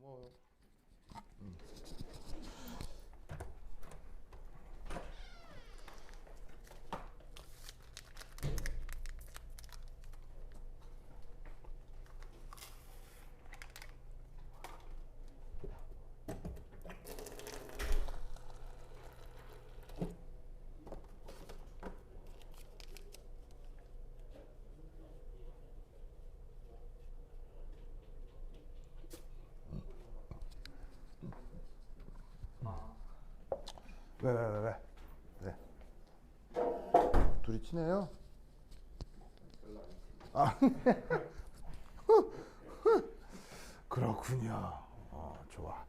뭐 왜? 왜? 둘이 친해요? 아, 그렇군요. 좋아.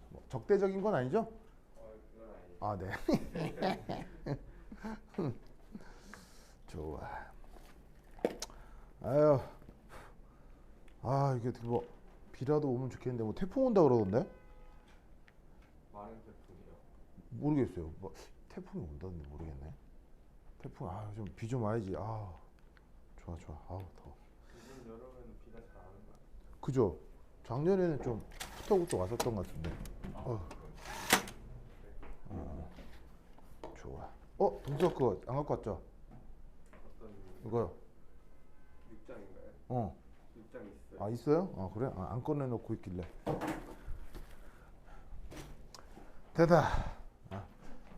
뭐, 적대적인 건 아니죠? 아, 네. 좋아. 아유, 이게 어떻게 뭐 비라도 오면 좋겠는데 뭐 태풍 온다 그러던데? 많은 태풍이요. 모르겠어요. 뭐 태풍이 온다는데 모르겠네. 태풍 좀 비 좀 와야지. 좋아. 더워. 요즘 여름에는 비가 잘 안 오는 것 같아요. 그죠? 작년에는 좀 후떡후떡 왔었던 것 같은데. 좋아. 동서 그거 안 갖고 왔죠? 어떤 이거요. 육장인가요? 어. 육장 있어요. 있어요? 그래? 안 꺼내놓고 있길래. 됐다.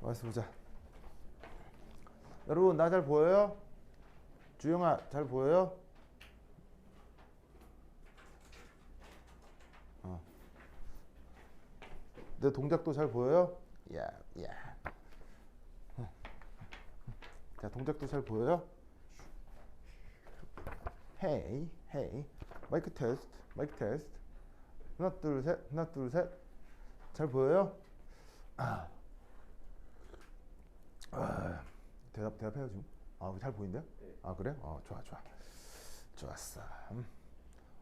와서 보자. 여러분 나 잘 보여요? 주영아 잘 보여요? 내 동작도 잘 보여요? 야. 자, 동작도 잘 보여요? 헤이. 마이크 테스트. 하나, 둘, 셋. 잘 보여요? 대답해요, 지금. 잘 보인대요? 네. 그래? 좋아. 좋았어.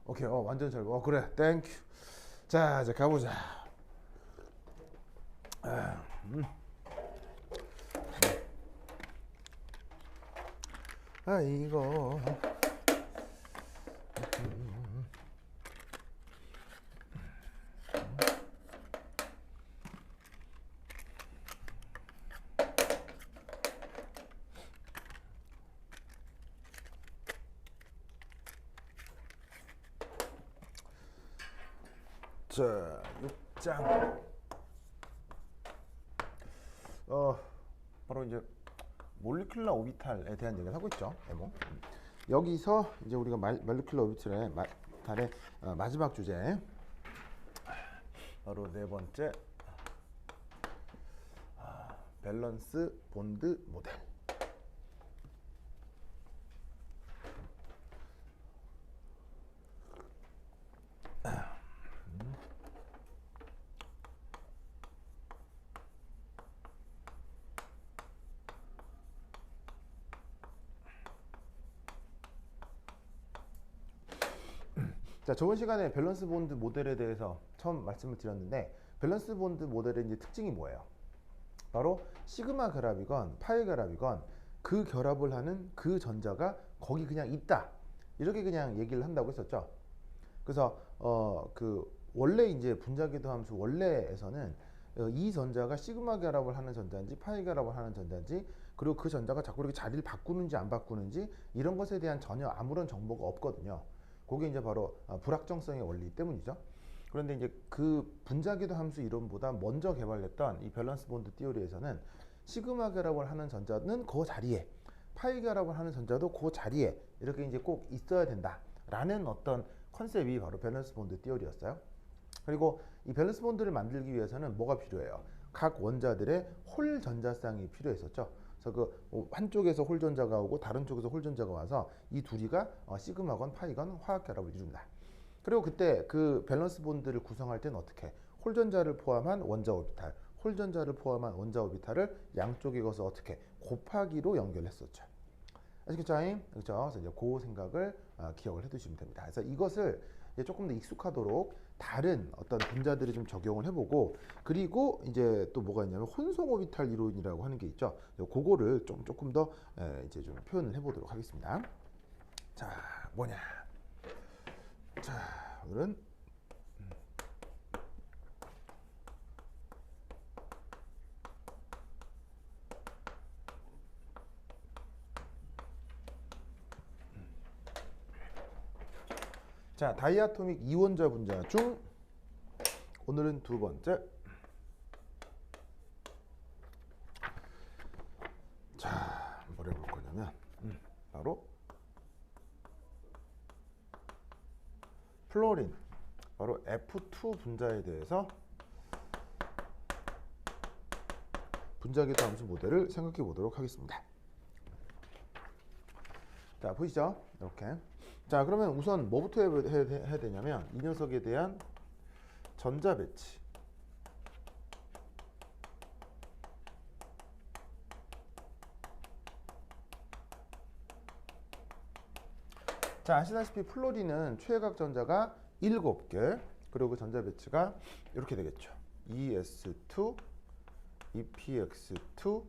오케이, 완전 잘 보여. 그래, 땡큐. 자, 이제 가보자. 이거. 자, 6장. 바로 이제 몰리큘러 오비탈에 대한 얘기를 하고 있죠. 뭐. 여기서 이제 우리가 몰리큘러 오비탈의 달의 마지막 주제, 바로 네 번째, 밸런스 본드 모델. 자, 저번 시간에 밸런스 본드 모델에 대해서 처음 말씀을 드렸는데, 밸런스 본드 모델의 이제 특징이 뭐예요? 바로 시그마 결합이건 파이 결합이건 그 결합을 하는 그 전자가 거기 그냥 있다, 이렇게 그냥 얘기를 한다고 했었죠. 그래서 그 원래 이제 분자기도 함수 원래에서는 이 전자가 시그마 결합을 하는 전자인지 파이 결합을 하는 전자인지, 그리고 그 전자가 자꾸 이렇게 자리를 바꾸는지 안 바꾸는지, 이런 것에 대한 전혀 아무런 정보가 없거든요. 그게 이제 바로 불확정성의 원리 때문이죠. 그런데 이제 그 분자기도 함수 이론보다 먼저 개발했던 이 밸런스 본드 티오리에서는 시그마 결합을 하는 전자는 그 자리에, 파이 결합을 하는 전자도 그 자리에 이렇게 이제 꼭 있어야 된다라는 어떤 컨셉이 바로 밸런스 본드 티오리였어요. 그리고 이 밸런스 본드를 만들기 위해서는 뭐가 필요해요? 각 원자들의 홀 전자쌍이 필요했었죠. 그래서 그 한쪽에서 홀 전자가 오고 다른 쪽에서 홀 전자가 와서 이 둘이가 시그마건 파이건 화학 결합을 이룬다. 그리고 그때 그 밸런스 본드를 구성할 때는 어떻게? 홀 전자를 포함한 원자 오비탈, 홀 전자를 포함한 원자 오비탈을 양쪽에 거서 어떻게? 곱하기로 연결했었죠. 아시겠죠? 그렇죠? 그래서 이제 그 생각을 기억을 해두시면 됩니다. 그래서 이것을 이제 조금 더 익숙하도록 다른 어떤 분자들을 좀 적용을 해보고, 그리고 이제 또 뭐가 있냐면 혼성 오비탈 이론이라고 하는 게 있죠. 그거를 조금 더 이제 좀 표현을 해보도록 하겠습니다. 자, 뭐냐? 자. 오늘은 자, 다이아토믹 이원자 분자 중 오늘은 두 번째. 자, 뭘 해볼 거냐면 바로 플로린, 바로 F2 분자에 대해서 분자기도 함수 모델을 생각해 보도록 하겠습니다. 자, 보이시죠? 이렇게. 자, 그러면 우선 뭐부터 해야 되냐면 이 녀석에 대한 전자 배치. 자, 아시다시피 플로린은 최외곽 전자가 7개, 그리고 그 전자 배치가 이렇게 되겠죠. ES2, EPX2,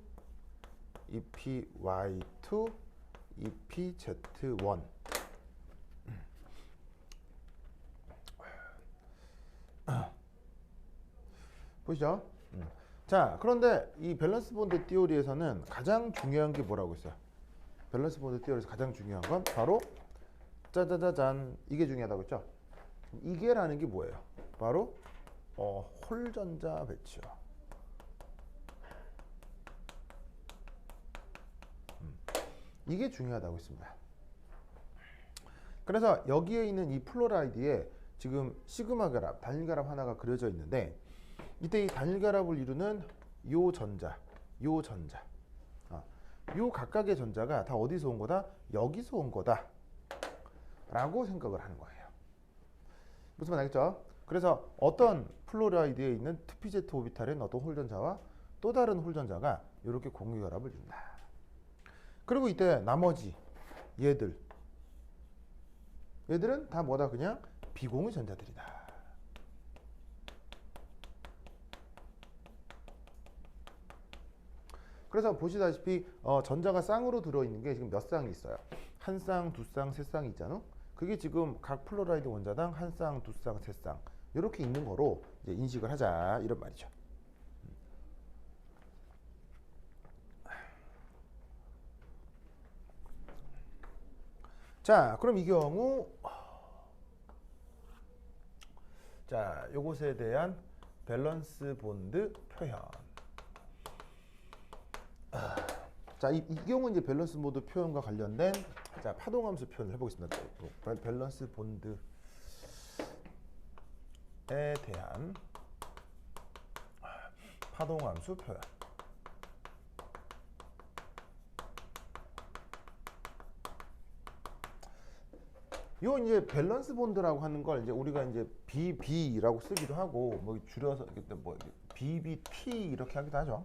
EPY2, EPZ1. 보시죠? 자, 그런데 이 밸런스 본드 띠오리에서는 가장 중요한 게 뭐라고 있어요? 밸런스 본드 띠오리에서 가장 중요한 건 바로 짜자자잔, 이게 중요하다고 했죠? 이게라는 게 뭐예요? 바로 홀전자 배치요. 이게 중요하다고 했습니다. 그래서 여기에 있는 이 플로라이드에 지금 시그마 결합, 단일 결합 하나가 그려져 있는데, 이때 이 단일 결합을 이루는 요 전자, 요 각각의 전자가 다 어디서 온 거다? 여기서 온 거다 라고 생각을 하는 거예요. 무슨 말 알겠죠? 그래서 어떤 플로라이드에 있는 TPZ 오비탈엔 어떤 홀전자와 또 다른 홀전자가 이렇게 공유 결합을 이룬다. 그리고 이때 나머지 얘들은 다 뭐다? 그냥 비공유 전자들이다. 그래서 보시다시피 전자가 쌍으로 들어있는 게 지금 몇 쌍이 있어요. 한 쌍, 두 쌍, 세 쌍이 있잖아. 그게 지금 각 플로라이드 원자당 한 쌍, 두 쌍, 세 쌍 이렇게 있는 거로 이제 인식을 하자, 이런 말이죠. 자, 그럼 이 경우 자, 요것에 대한 밸런스 본드 표현. 자, 이 경우 이제 밸런스 본드 표현과 관련된 자, 파동함수 표현을 해보겠습니다. 밸런스 본드에 대한 파동함수 표현. 요 이제 밸런스 본드라고 하는 걸 이제 우리가 이제 BB라고 쓰기도 하고 뭐 줄여서 뭐 BBT 이렇게 하기도 하죠.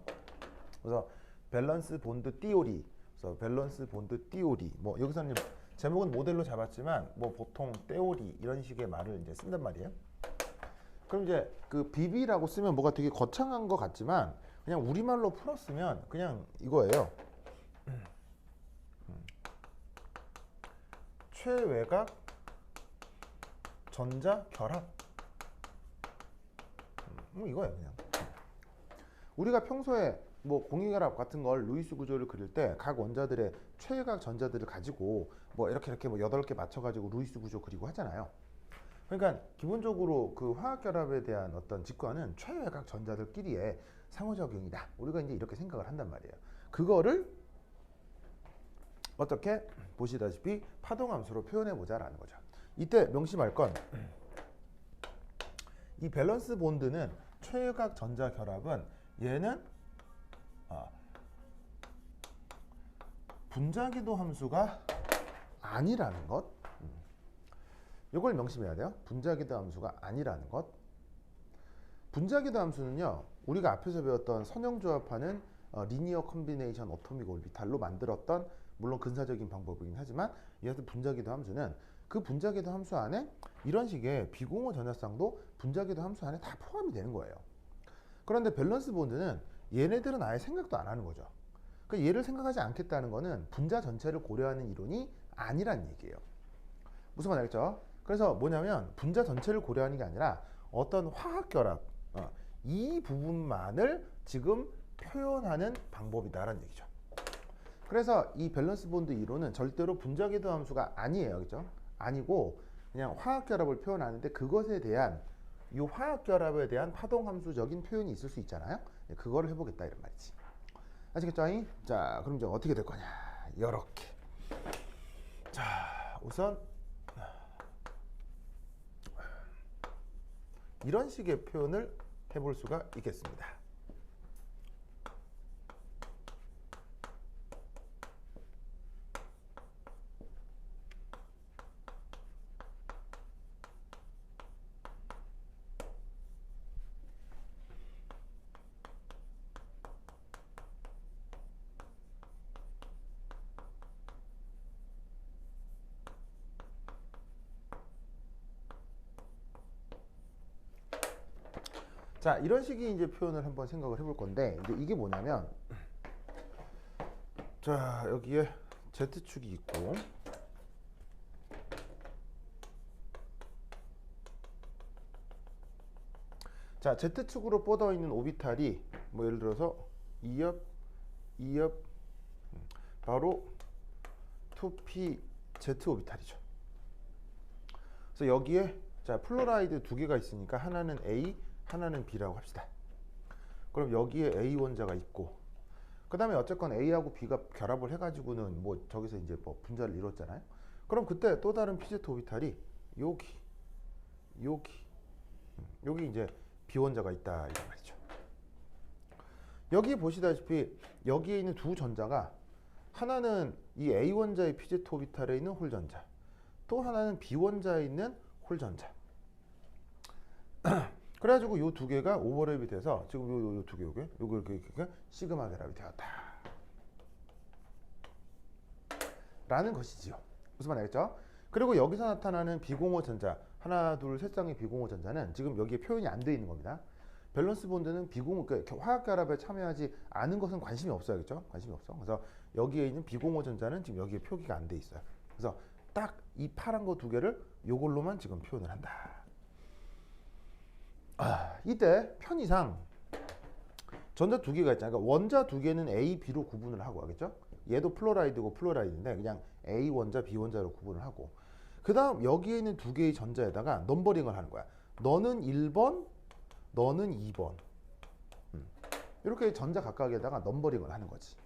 그래서 밸런스 본드 띠오리, 그래서 밸런스 본드 띠오리, 뭐 여기서는 제목은 모델로 잡았지만 뭐 보통 떼오리 이런 식의 말을 이제 쓴단 말이에요. 그럼 이제 그 BB라고 쓰면 뭐가 되게 거창한 것 같지만 그냥 우리말로 풀었으면 그냥 이거예요. 최외곽 전자 결합. 이거예요, 그냥. 우리가 평소에 뭐 공유결합 같은 걸 루이스 구조를 그릴 때 각 원자들의 최외곽 전자들을 가지고 뭐 이렇게 뭐 8개 맞춰가지고 루이스 구조 그리고 하잖아요. 그러니까 기본적으로 그 화학결합에 대한 어떤 직관은 최외곽 전자들끼리의 상호작용이다. 우리가 이제 이렇게 생각을 한단 말이에요. 그거를 어떻게 보시다시피 파동함수로 표현해보자라는 거죠. 이때 명심할 건 이 밸런스 본드는 최외곽 전자 결합은 얘는 분자기도 함수가 아니라는 것. 이걸 명심해야 돼요. 분자기도 함수가 아니라는 것. 분자기도 함수는요, 우리가 앞에서 배웠던 선형조합하는 리니어 컨비네이션 어토믹 오비탈로 만들었던, 물론 근사적인 방법이긴 하지만 얘들 분자기도 함수는 그 분자기도 함수 안에 이런 식의 비공허 전자쌍도 분자기도 함수 안에 다 포함이 되는 거예요. 그런데 밸런스 본드는 얘네들은 아예 생각도 안 하는 거죠. 그러니까 얘를 생각하지 않겠다는 거는 분자 전체를 고려하는 이론이 아니란 얘기예요. 무슨 말 알겠죠? 그래서 뭐냐면 분자 전체를 고려하는 게 아니라 어떤 화학 결합 이 부분만을 지금 표현하는 방법이다라는 얘기죠. 그래서 이 밸런스 본드 이론은 절대로 분자 궤도 함수가 아니에요. 그죠? 아니고 그냥 화학 결합을 표현하는데 그것에 대한 이 화학 결합에 대한 파동 함수적인 표현이 있을 수 있잖아요. 그거를 해보겠다 이런 말이지. 아시겠죠? 자, 그럼 이제 어떻게 될 거냐? 이렇게. 자, 우선 이런 식의 표현을 해볼 수가 있겠습니다. 자, 이런 식의 이제 표현을 한번 생각을 해볼 건데, 이제 이게 뭐냐면, 자, 여기에 Z축이 있고, 자, Z축으로 뻗어 있는 오비탈이, 뭐 예를 들어서 2옆, 2옆, 바로 2p Z 오비탈이죠. 그래서 여기에, 자, 플로라이드 두 개가 있으니까 하나는 A, 하나는 B라고 합시다. 그럼 여기에 A 원자가 있고, 그 다음에 어쨌건 A하고 B가 결합을 해가지고는 뭐 저기서 이제 뭐 분자를 이뤘잖아요. 그럼 그때 또 다른 PZ 오비탈이 여기 이제 B 원자가 있다 이런 말이죠. 여기 보시다시피 여기에 있는 두 전자가 하나는 이 A 원자의 PZ 오비탈에 있는 홀 전자, 또 하나는 B 원자에 있는 홀 전자. 그래가지고 요 두 개가 오버랩이 돼서 지금 요 두 개 요게 이렇게 시그마 결합이 되었다 라는 것이지요. 무슨 말 알겠죠? 그리고 여기서 나타나는 비공호 전자 하나 둘 셋 쌍의 비공호 전자는 지금 여기에 표현이 안 돼 있는 겁니다. 밸런스 본드는 비공호 그러니까 화학 결합에 참여하지 않은 것은 관심이 없어요. 그렇죠? 관심이 없어. 그래서 여기에 있는 비공호 전자는 지금 여기에 표기가 안 돼 있어요. 그래서 딱 이 파란 거 두 개를 요걸로만 지금 표현을 한다. 이때 편의상 전자 두 개가 있잖아요. 그러니까 원자 두 개는 A, B로 구분을 하고 하겠죠. 얘도 플로라이드고 플로라이드인데 그냥 A 원자, B 원자로 구분을 하고 그 다음 여기에 있는 두 개의 전자에다가 넘버링을 하는 거야. 너는 1번, 너는 2번 이렇게 전자 각각에다가 넘버링을 하는 거지.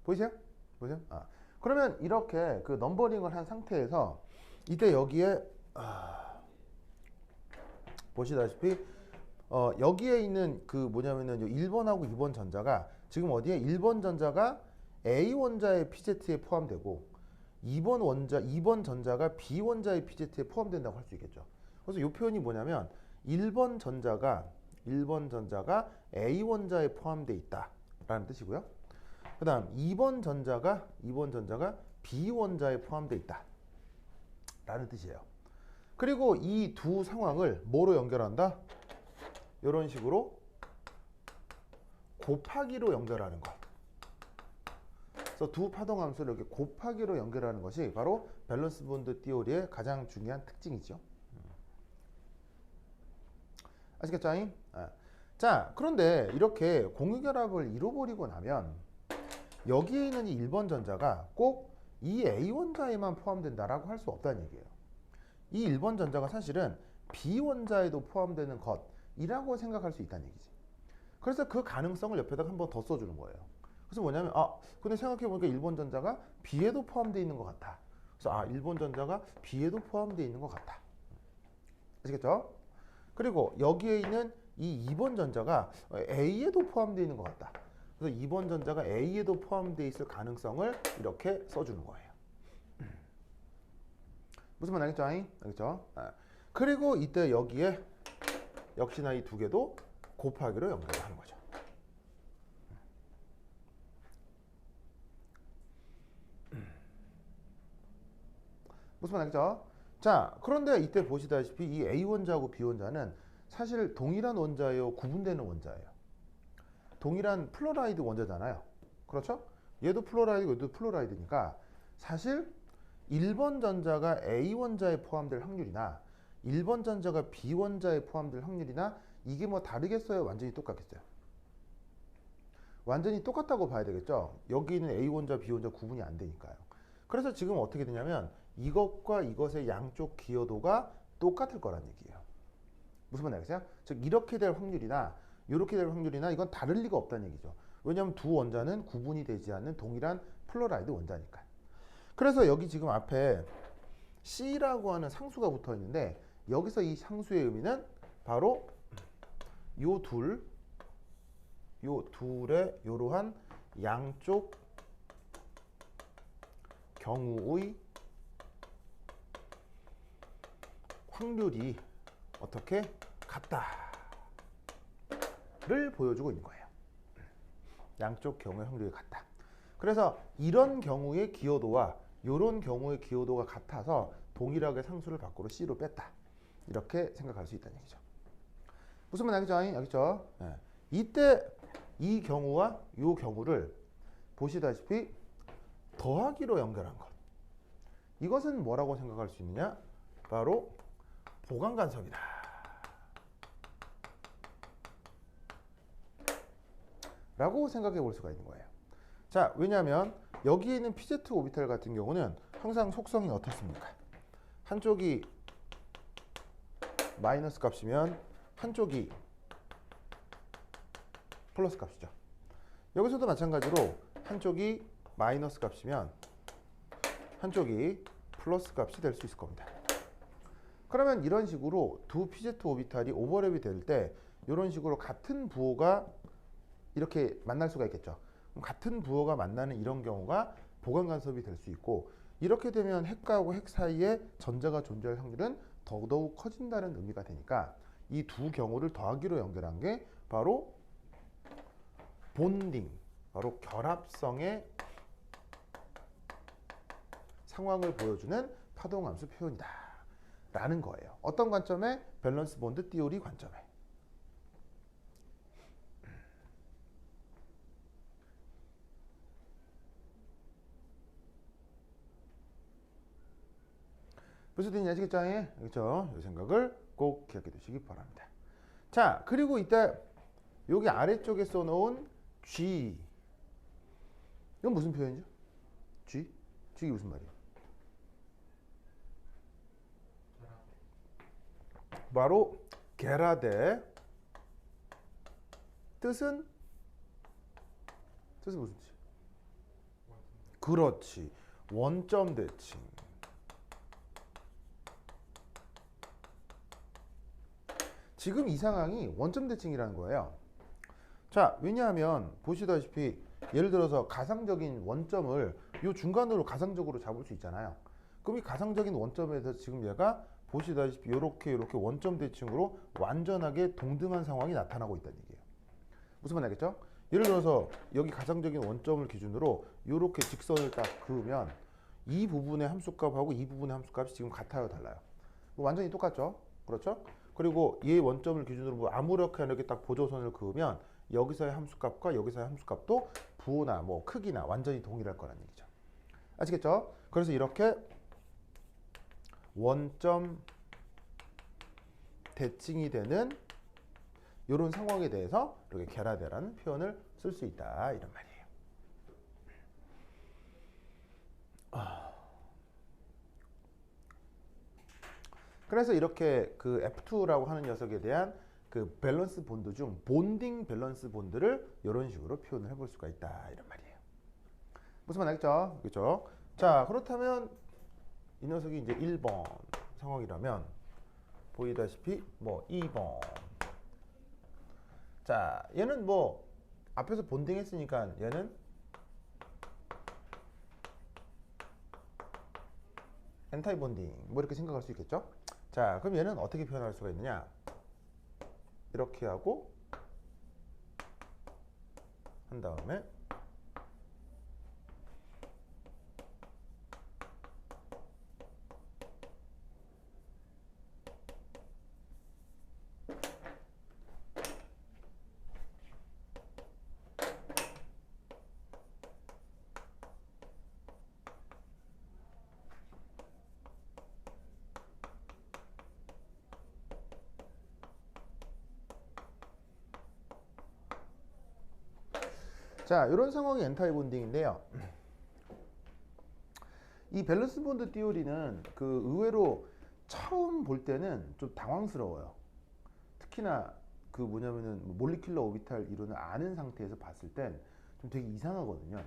보이세요? 보세요? 그러면 이렇게 그 넘버링을 한 상태에서 이때 여기에 보시다시피 여기에 있는 그 뭐냐면은 1번하고 2번 전자가 지금 어디에 1번 전자가 A 원자의 PZ에 포함되고 2번 전자가 B 원자의 PZ에 포함된다고 할 수 있겠죠. 그래서 이 표현이 뭐냐면 1번 전자가 A 원자에 포함되어 있다라는 뜻이고요. 그다음 2번 전자가 B 원자에 포함되어 있다라는 뜻이에요. 그리고 이 두 상황을 뭐로 연결한다? 이런 식으로 곱하기로 연결하는 것. 그래서 두 파동 함수를 이렇게 곱하기로 연결하는 것이 바로 밸런스 본드 티오리의 가장 중요한 특징이죠. 아시겠죠? 자, 그런데 이렇게 공유결합을 이뤄버리고 나면 여기에 있는 이 1번 전자가 꼭 이 A 원자에만 포함된다라고 할 수 없다는 얘기예요. 이 1번 전자가 사실은 B 원자에도 포함되는 것이라고 생각할 수 있다는 얘기지. 그래서 그 가능성을 옆에다가 한 번 더 써주는 거예요. 그래서 뭐냐면 근데 생각해보니까 1번 전자가 B에도 포함되어 있는 것 같아. 그래서 1번 전자가 B에도 포함되어 있는 것 같아. 아시겠죠? 그리고 여기에 있는 이 2번 전자가 A에도 포함되어 있는 것 같다. 그래서 2번 전자가 A에도 포함되어 있을 가능성을 이렇게 써주는 거예요. 무슨 말 알겠죠? 알겠죠? 그리고 이때 여기에 역시나 이 두 개도 곱하기로 연결하는 거죠. 무슨 말 알겠죠? 자, 그런데 이때 보시다시피 이 A 원자하고 B 원자는 사실 동일한 원자예요, 구분되는 원자예요? 동일한 플로라이드 원자잖아요. 그렇죠? 얘도 플로라이드, 얘도 플로라이드니까 사실 1번 전자가 A 원자에 포함될 확률이나 1번 전자가 B 원자에 포함될 확률이나 이게 뭐 다르겠어요? 완전히 똑같겠어요? 완전히 똑같다고 봐야 되겠죠? 여기는 A 원자, B 원자 구분이 안 되니까요. 그래서 지금 어떻게 되냐면 이것과 이것의 양쪽 기여도가 똑같을 거란 얘기예요. 무슨 말인지 알겠어요? 즉 이렇게 될 확률이나 이렇게 될 확률이나 이건 다를 리가 없다는 얘기죠. 왜냐하면 두 원자는 구분이 되지 않는 동일한 플로라이드 원자니까. 그래서 여기 지금 앞에 C라고 하는 상수가 붙어 있는데 여기서 이 상수의 의미는 바로 요 둘의 이러한 양쪽 경우의 확률이 어떻게 같다를 보여주고 있는 거예요. 양쪽 경우의 확률이 같다. 그래서 이런 경우의 기여도와 이런 경우의 기여도가 같아서 동일하게 상수를 밖으로 C로 뺐다. 이렇게 생각할 수 있다는 얘기죠. 무슨 말 알겠죠? 알겠죠? 네. 이때 이 경우와 이 경우를 보시다시피 더하기로 연결한 것. 이것은 뭐라고 생각할 수 있느냐? 바로 보강간섭이다. 라고 생각해 볼 수가 있는 거예요. 자, 왜냐하면 여기에 있는 PZ 오비탈 같은 경우는 항상 속성이 어떻습니까? 한쪽이 마이너스 값이면 한쪽이 플러스 값이죠. 여기서도 마찬가지로 한쪽이 마이너스 값이면 한쪽이 플러스 값이 될 수 있을 겁니다. 그러면 이런 식으로 두 PZ 오비탈이 오버랩이 될 때 이런 식으로 같은 부호가 이렇게 만날 수가 있겠죠. 같은 부호가 만나는 이런 경우가 보강간섭이 될 수 있고 이렇게 되면 핵과하고 핵 사이에 전자가 존재할 확률은 더더욱 커진다는 의미가 되니까 이 두 경우를 더하기로 연결한 게 바로 본딩, 바로 결합성의 상황을 보여주는 파동함수 표현이다 라는 거예요. 어떤 관점에? 밸런스 본드 띠오리 관점에. 무슨 뜻인지 아시겠죠? 그렇죠? 이 생각을 꼭 기억해 두시기 바랍니다. 자, 그리고 이때 여기 아래쪽에 써놓은 G, 이건 무슨 표현이죠? G? G이 무슨 말이에요? 바로 게라데. 뜻은 무슨 뜻이에요? 그렇지, 원점 대칭. 지금 이 상황이 원점 대칭이라는 거예요. 자, 왜냐하면 보시다시피 예를 들어서 가상적인 원점을 이 중간으로 가상적으로 잡을 수 있잖아요. 그럼 이 가상적인 원점에서 지금 얘가 보시다시피 이렇게 원점 대칭으로 완전하게 동등한 상황이 나타나고 있다는 얘기예요. 무슨 말 알겠죠? 예를 들어서 여기 가상적인 원점을 기준으로 이렇게 직선을 딱 그으면 이 부분의 함수값하고 이 부분의 함수값이 지금 같아요, 달라요? 완전히 똑같죠? 그렇죠? 그리고 이 원점을 기준으로 뭐 아무렇게 이렇게 딱 보조선을 그으면 여기서의 함수값과 여기서의 함수값도 부호나 뭐 크기나 완전히 동일할 거란 얘기죠. 아시겠죠? 그래서 이렇게 원점 대칭이 되는 이런 상황에 대해서 이렇게 게라데라는 표현을 쓸 수 있다 이런 말이에요. 그래서 이렇게 그 F2라고 하는 녀석에 대한 그 밸런스 본드 중 본딩 밸런스 본드를 이런 식으로 표현을 해볼 수가 있다 이런 말이에요. 무슨 말 알겠죠? 그렇죠? 자, 그렇다면 이 녀석이 이제 1번 상황이라면 보이다시피 뭐 2번. 자, 얘는 뭐 앞에서 본딩 했으니까 얘는 엔타이 본딩 뭐 이렇게 생각할 수 있겠죠? 자, 그럼 얘는 어떻게 표현할 수가 있느냐? 이렇게 하고 한 다음에 자, 이런 상황이 엔타이 본딩인데요. 이 밸런스 본드 띠오리는 그 의외로 처음 볼 때는 좀 당황스러워요. 특히나 그 뭐냐면은 몰리큘러 오비탈 이론을 아는 상태에서 봤을 땐 좀 되게 이상하거든요.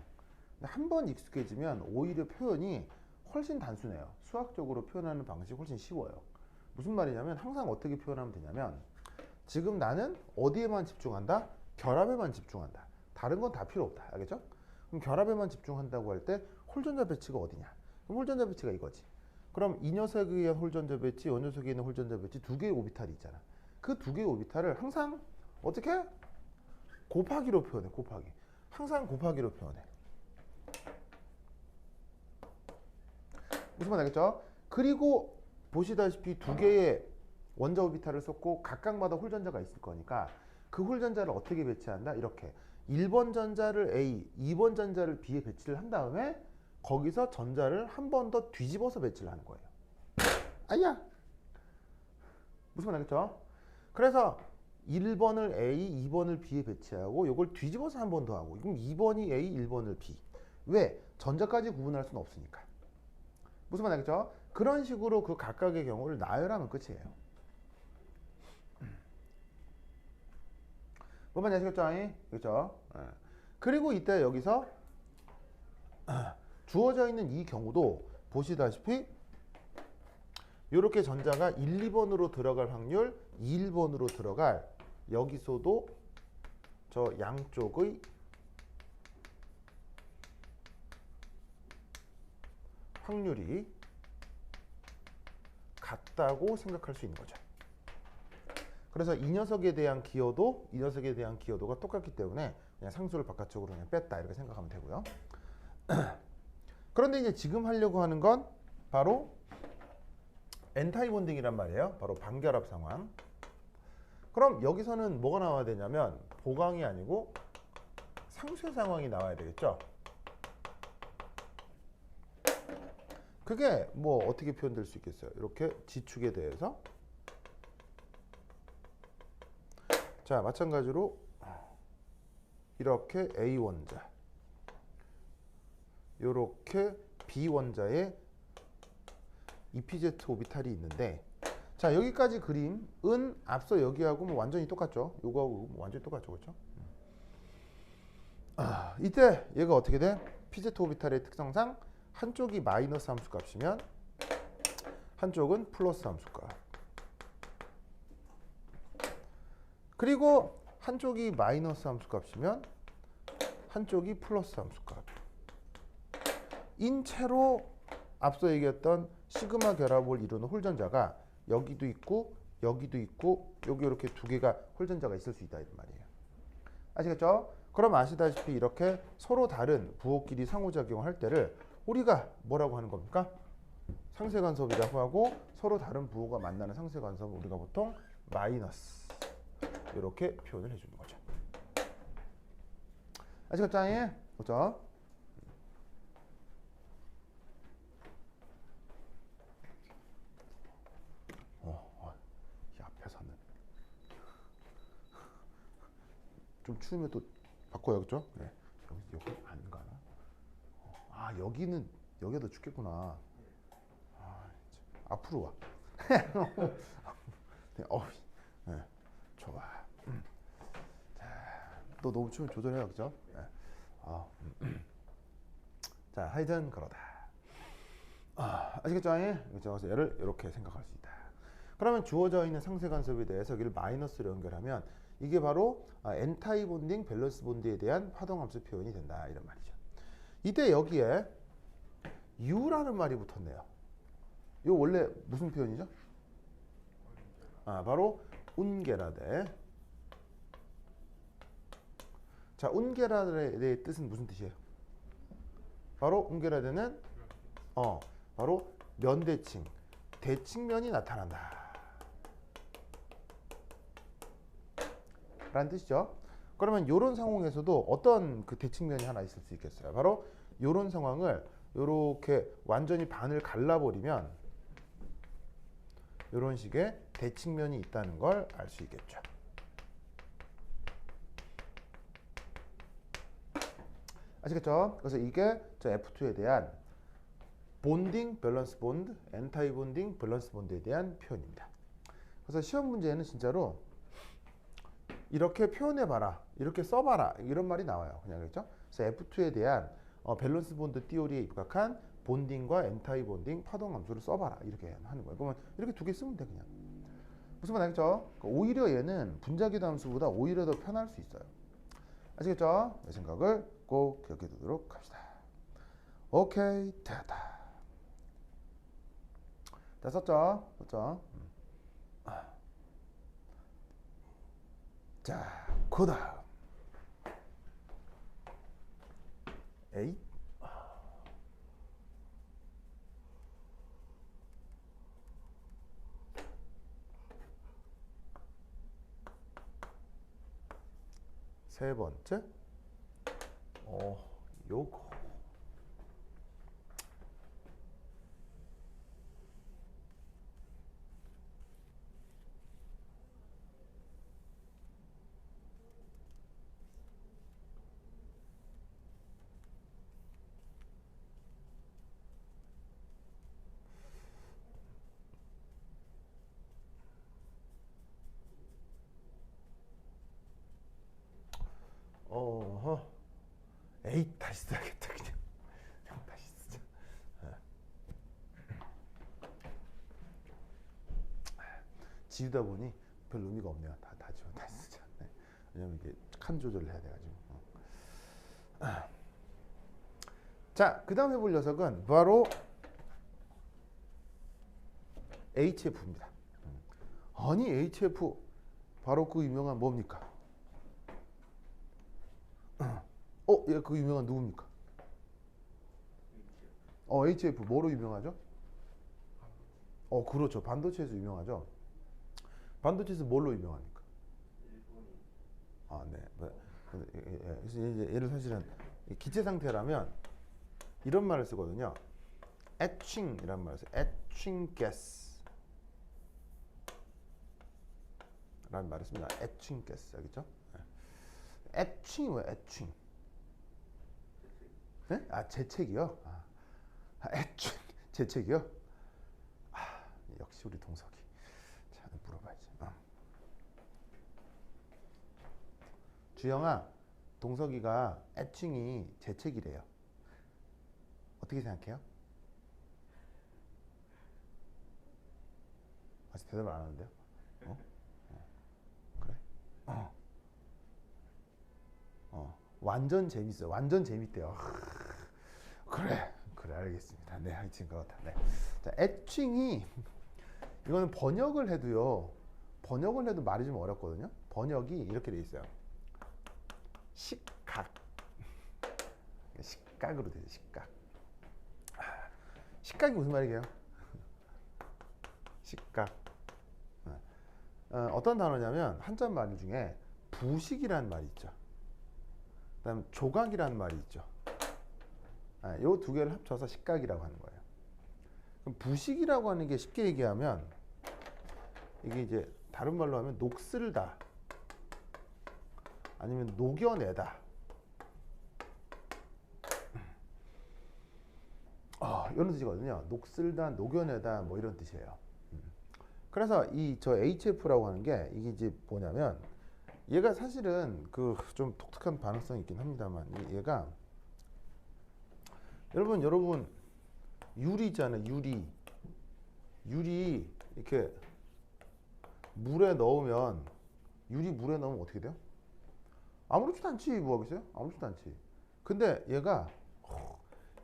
근데 한 번 익숙해지면 오히려 표현이 훨씬 단순해요. 수학적으로 표현하는 방식이 훨씬 쉬워요. 무슨 말이냐면 항상 어떻게 표현하면 되냐면 지금 나는 어디에만 집중한다? 결합에만 집중한다. 다른 건 다 필요 없다. 알겠죠? 그럼 결합에만 집중한다고 할 때 홀전자 배치가 어디냐? 그럼 홀전자 배치가 이거지. 그럼 이 녀석에 의한 홀전자 배치, 이 녀석에 있는 홀전자 배치 두 개의 오비탈이 있잖아. 그 두 개의 오비탈을 항상 어떻게? 곱하기로 표현해. 곱하기. 항상 곱하기로 표현해. 무슨 말 알겠죠? 그리고 보시다시피 두 개의 원자 오비탈을 썼고 각각마다 홀전자가 있을 거니까 그 홀전자를 어떻게 배치한다? 이렇게 1번 전자를 A, 2번 전자를 B에 배치를 한 다음에 거기서 전자를 한 번 더 뒤집어서 배치를 하는 거예요. 아야! 무슨 말 알겠죠? 그래서 1번을 A, 2번을 B에 배치하고 이걸 뒤집어서 한 번 더 하고 그럼 2번이 A, 1번을 B. 왜? 전자까지 구분할 수는 없으니까. 무슨 말 알겠죠? 그런 식으로 그 각각의 경우를 나열하면 끝이에요. 뭔 말인지 아시겠죠? 그렇죠? 그리고 이때 여기서 주어져 있는 이 경우도 보시다시피 이렇게 전자가 1, 2번으로 들어갈 확률, 1번으로 들어갈 여기서도 저 양쪽의 확률이 같다고 생각할 수 있는 거죠. 그래서 이 녀석에 대한 기여도, 이 녀석에 대한 기여도가 똑같기 때문에 그냥 상수를 바깥쪽으로 그냥 뺐다 이렇게 생각하면 되고요. 그런데 이제 지금 하려고 하는 건 바로 엔타이 본딩이란 말이에요. 바로 반결합 상황. 그럼 여기서는 뭐가 나와야 되냐면 보강이 아니고 상쇄 상황이 나와야 되겠죠. 그게 뭐 어떻게 표현될 수 있겠어요? 이렇게 지축에 대해서 자 마찬가지로 이렇게 A 원자 이렇게 B 원자의 EPZ 오비탈이 있는데 자 여기까지 그림은 앞서 여기하고 뭐 완전히 똑같죠. 요거하고 뭐 완전히 똑같죠. 그렇죠? 이때 얘가 어떻게 돼? PZ 오비탈의 특성상 한쪽이 마이너스 함수값이면 한쪽은 플러스 함수값. 그리고 한쪽이 마이너스 함수값이면 한쪽이 플러스 함수값. 인체로 앞서 얘기했던 시그마 결합을 이루는 홀전자가 여기도 있고 여기도 있고 여기 이렇게 두 개가 홀전자가 있을 수 있다 이 말이에요. 아시겠죠? 그럼 아시다시피 이렇게 서로 다른 부호끼리 상호작용을 할 때를 우리가 뭐라고 하는 겁니까? 상쇄간섭이라고 하고 서로 다른 부호가 만나는 상쇄간섭을 우리가 보통 마이너스 이렇게 표현을 해주는 거죠. 아시겠죠? 그렇죠? 이 앞에서는 좀 추우면 또 바꿔요, 그렇죠? 네. 여기 안 가나? 여기는 여기가 더 춥겠구나. 앞으로 와. 네, 네, 좋아. 자, 또 너무 추우면 조절해요, 그렇죠? 네. 자, 하여튼 그러다. 아시겠죠? 그렇죠? 그래서 얘를 이렇게 생각할 수 있다. 그러면 주어져 있는 상쇄간섭에 대해서 여기를 마이너스로 연결하면 이게 바로 엔타이 본딩, 밸런스 본드에 대한 화동함수 표현이 된다 이런 말이죠. 이때 여기에 U라는 말이 붙었네요. 이거 원래 무슨 표현이죠? 바로 운게라데. 자, 운게라데의 뜻은 무슨 뜻이에요? 바로 운게라데는 바로 면대칭, 대칭면이 나타난다 라는 뜻이죠. 그러면 이런 상황에서도 어떤 그 대칭면이 하나 있을 수 있겠어요. 바로 이런 상황을 이렇게 완전히 반을 갈라버리면 이런 식의 대칭면이 있다는 걸 알 수 있겠죠. 아시겠죠? 그래서 이게 저 F2에 대한 본딩 밸런스 본드, 엔타이 본딩 밸런스 본드에 대한 표현입니다. 그래서 시험 문제에는 진짜로 이렇게 표현해봐라, 이렇게 써봐라 이런 말이 나와요. 그냥 그렇죠? 그래서 F2에 대한 밸런스 본드 띠오리에 입각한 본딩과 엔타이 본딩 파동 함수를 써봐라 이렇게 하는 거예요. 그러면 이렇게 두 개 쓰면 돼 그냥. 무슨 말 알겠죠? 오히려 얘는 분자기도 함수보다 오히려 더 편할 수 있어요. 아시겠죠? 이 생각을 꼭 기억해 두도록 합시다. 오케이, 됐다. 자, 썼죠? 썼죠? 자, 그 다음 에잇. 세 번째 요거 어허 에잇 다시 써야겠다 그냥 다시 쓰자. 지우다 보니 별 의미가 없네요. 다 지워 다시 쓰자. 네. 왜냐면 이게 칸 조절을 해야 돼가지고. 자, 그 다음 해볼 녀석은 바로 HF입니다. 아니 HF 바로 그 유명한 뭡니까? 얘 그 유명한 누굽니까? HF 뭐로 유명하죠? 그렇죠. 반도체에서 유명하죠. 반도체에서 뭘로 유명합니까? 네. 그래서 이제 얘를 사실은 기체 상태라면 이런 말을 쓰거든요. etching이란 말을 써요. etching gas 라는 말을 씁니다. etching gas 알겠죠? etching이 뭐야? etching. 네? 재채기요? etching 재채기요? 역시 우리 동석이. 자, 물어봐야지. 주영아, 동석이가 etching이 재채기래요. 어떻게 생각해요? 아직 대답을 안 하는데요? 그래? 완전 재밌어요. 완전 재밌대요. 그래 알겠습니다. 네, 하여튼 그렇다. 네. 자, etching이 이거는 번역을 해도 말이 좀 어렵거든요. 번역이 이렇게 돼 있어요. 식각으로 되죠. 식각이 무슨 말이에요? 식각. 어떤 단어냐면 한자 말 중에 부식이라는 말이 있죠. 그다음 조각이라는 말이 있죠. 요 두 개를 합쳐서 식각이라고 하는 거예요. 그럼 부식이라고 하는 게 쉽게 얘기하면 이게 이제 다른 말로 하면 녹슬다 아니면 녹여내다 이런 뜻이거든요. 녹슬다, 녹여내다 뭐 이런 뜻이에요. 그래서 저 HF라고 하는 게 이게 이제 뭐냐면 얘가 사실은 그 좀 독특한 반응성이 있긴 합니다만 얘가 여러분 유리 있잖아요. 유리 이렇게 물에 넣으면 어떻게 돼요? 아무렇지도 않지. 뭐 하겠어요? 아무렇지도 않지. 근데 얘가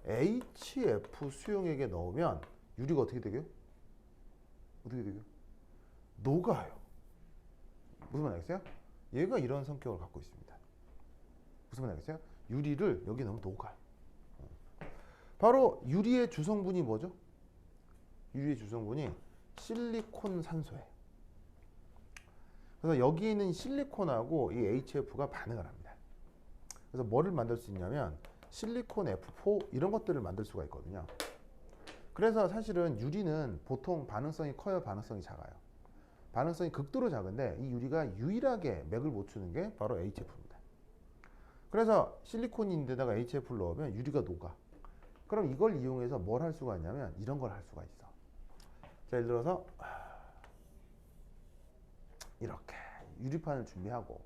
HF 수용액에 넣으면 유리가 어떻게 되게요? 녹아요. 무슨 말 알겠어요? 얘가 이런 성격을 갖고 있습니다. 무슨 말 알겠어요? 유리를 여기 넣으면 녹아요. 바로 유리의 주성분이 뭐죠? 유리의 주성분이 실리콘 산소예요. 그래서 여기 있는 실리콘하고 이 HF가 반응을 합니다. 그래서 뭐를 만들 수 있냐면 실리콘 F4 이런 것들을 만들 수가 있거든요. 그래서 사실은 유리는 보통 반응성이 커요, 반응성이 작아요? 반응성이 극도로 작은데 이 유리가 유일하게 맥을 못 추는 게 바로 HF입니다. 그래서 실리콘인데다가 HF를 넣으면 유리가 녹아. 그럼 이걸 이용해서 뭘 할 수가 있냐면 이런 걸 할 수가 있어. 자, 예를 들어서 이렇게 유리판을 준비하고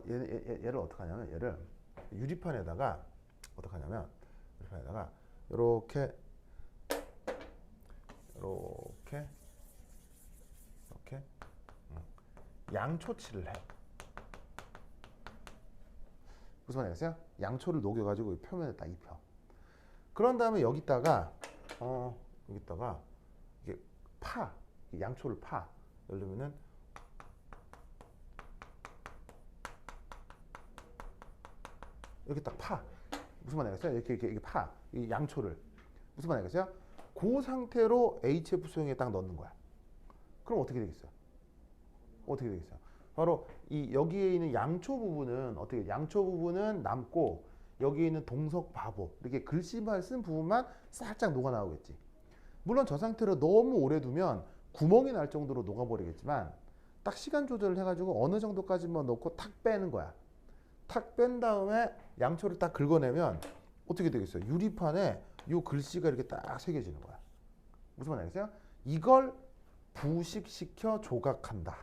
얘를 어떻게 하냐면 얘를 유리판에다가 어떻게 하냐면 유리판에다가 이렇게 양초칠을 해. 무슨 말이겠어요? 양초를 녹여가지고 표면에 딱 입혀. 그런 다음에 여기다가 이게 양초를 파. 예를 들면은 이렇게 딱 파. 무슨 말이겠어요? 이렇게 파. 이 양초를. 무슨 말이겠어요? 그 상태로 HF 소형에 딱 넣는 거야. 그럼 어떻게 되겠어요? 바로 이 여기에 있는 양초 부분은 양초 부분은 남고 여기에 있는 동석 바보 이렇게 글씨만 쓴 부분만 살짝 녹아 나오겠지. 물론 저 상태로 너무 오래 두면 구멍이 날 정도로 녹아버리겠지만 딱 시간 조절을 해가지고 어느 정도까지만 넣고 탁 빼는 거야. 탁 뺀 다음에 양초를 딱 긁어내면 어떻게 되겠어요? 유리판에 이 글씨가 이렇게 딱 새겨지는 거야. 무슨 말 알겠어요? 이걸 부식시켜 조각한다.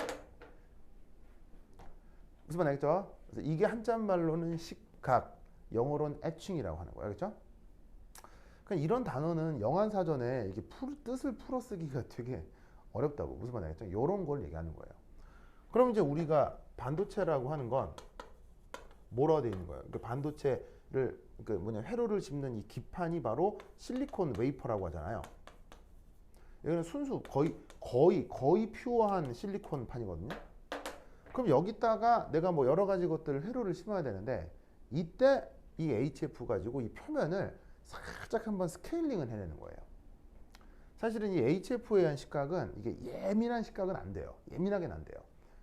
무슨 말 알겠죠? 그래서 이게 한자말로는 식각, 영어로는 etching이라고 하는 거야. 알겠죠? 그러니까 이런 단어는 영안사전에 이게 뜻을 풀어 쓰기가 되게 어렵다고. 무슨 말 알겠죠? 이런 걸 얘기하는 거예요. 그럼 이제 우리가 반도체라고 하는 건 뭐라고 되어 있는 거예요? 그 반도체를 회로를 씹는 이 기판이 바로 실리콘 웨이퍼라고 하잖아요. 여기는 순수 거의 퓨어한 실리콘 판이거든요. 그럼 여기다가 내가 뭐 여러 가지 것들을 회로를 심어야 되는데 이때 이 HF 가지고 이 표면을 살짝 한번 스케일링을 해내는 거예요. 사실은 이 HF에 의한 식각은 이게 예민한 식각은 안 돼요. 예민하게는 안 돼요.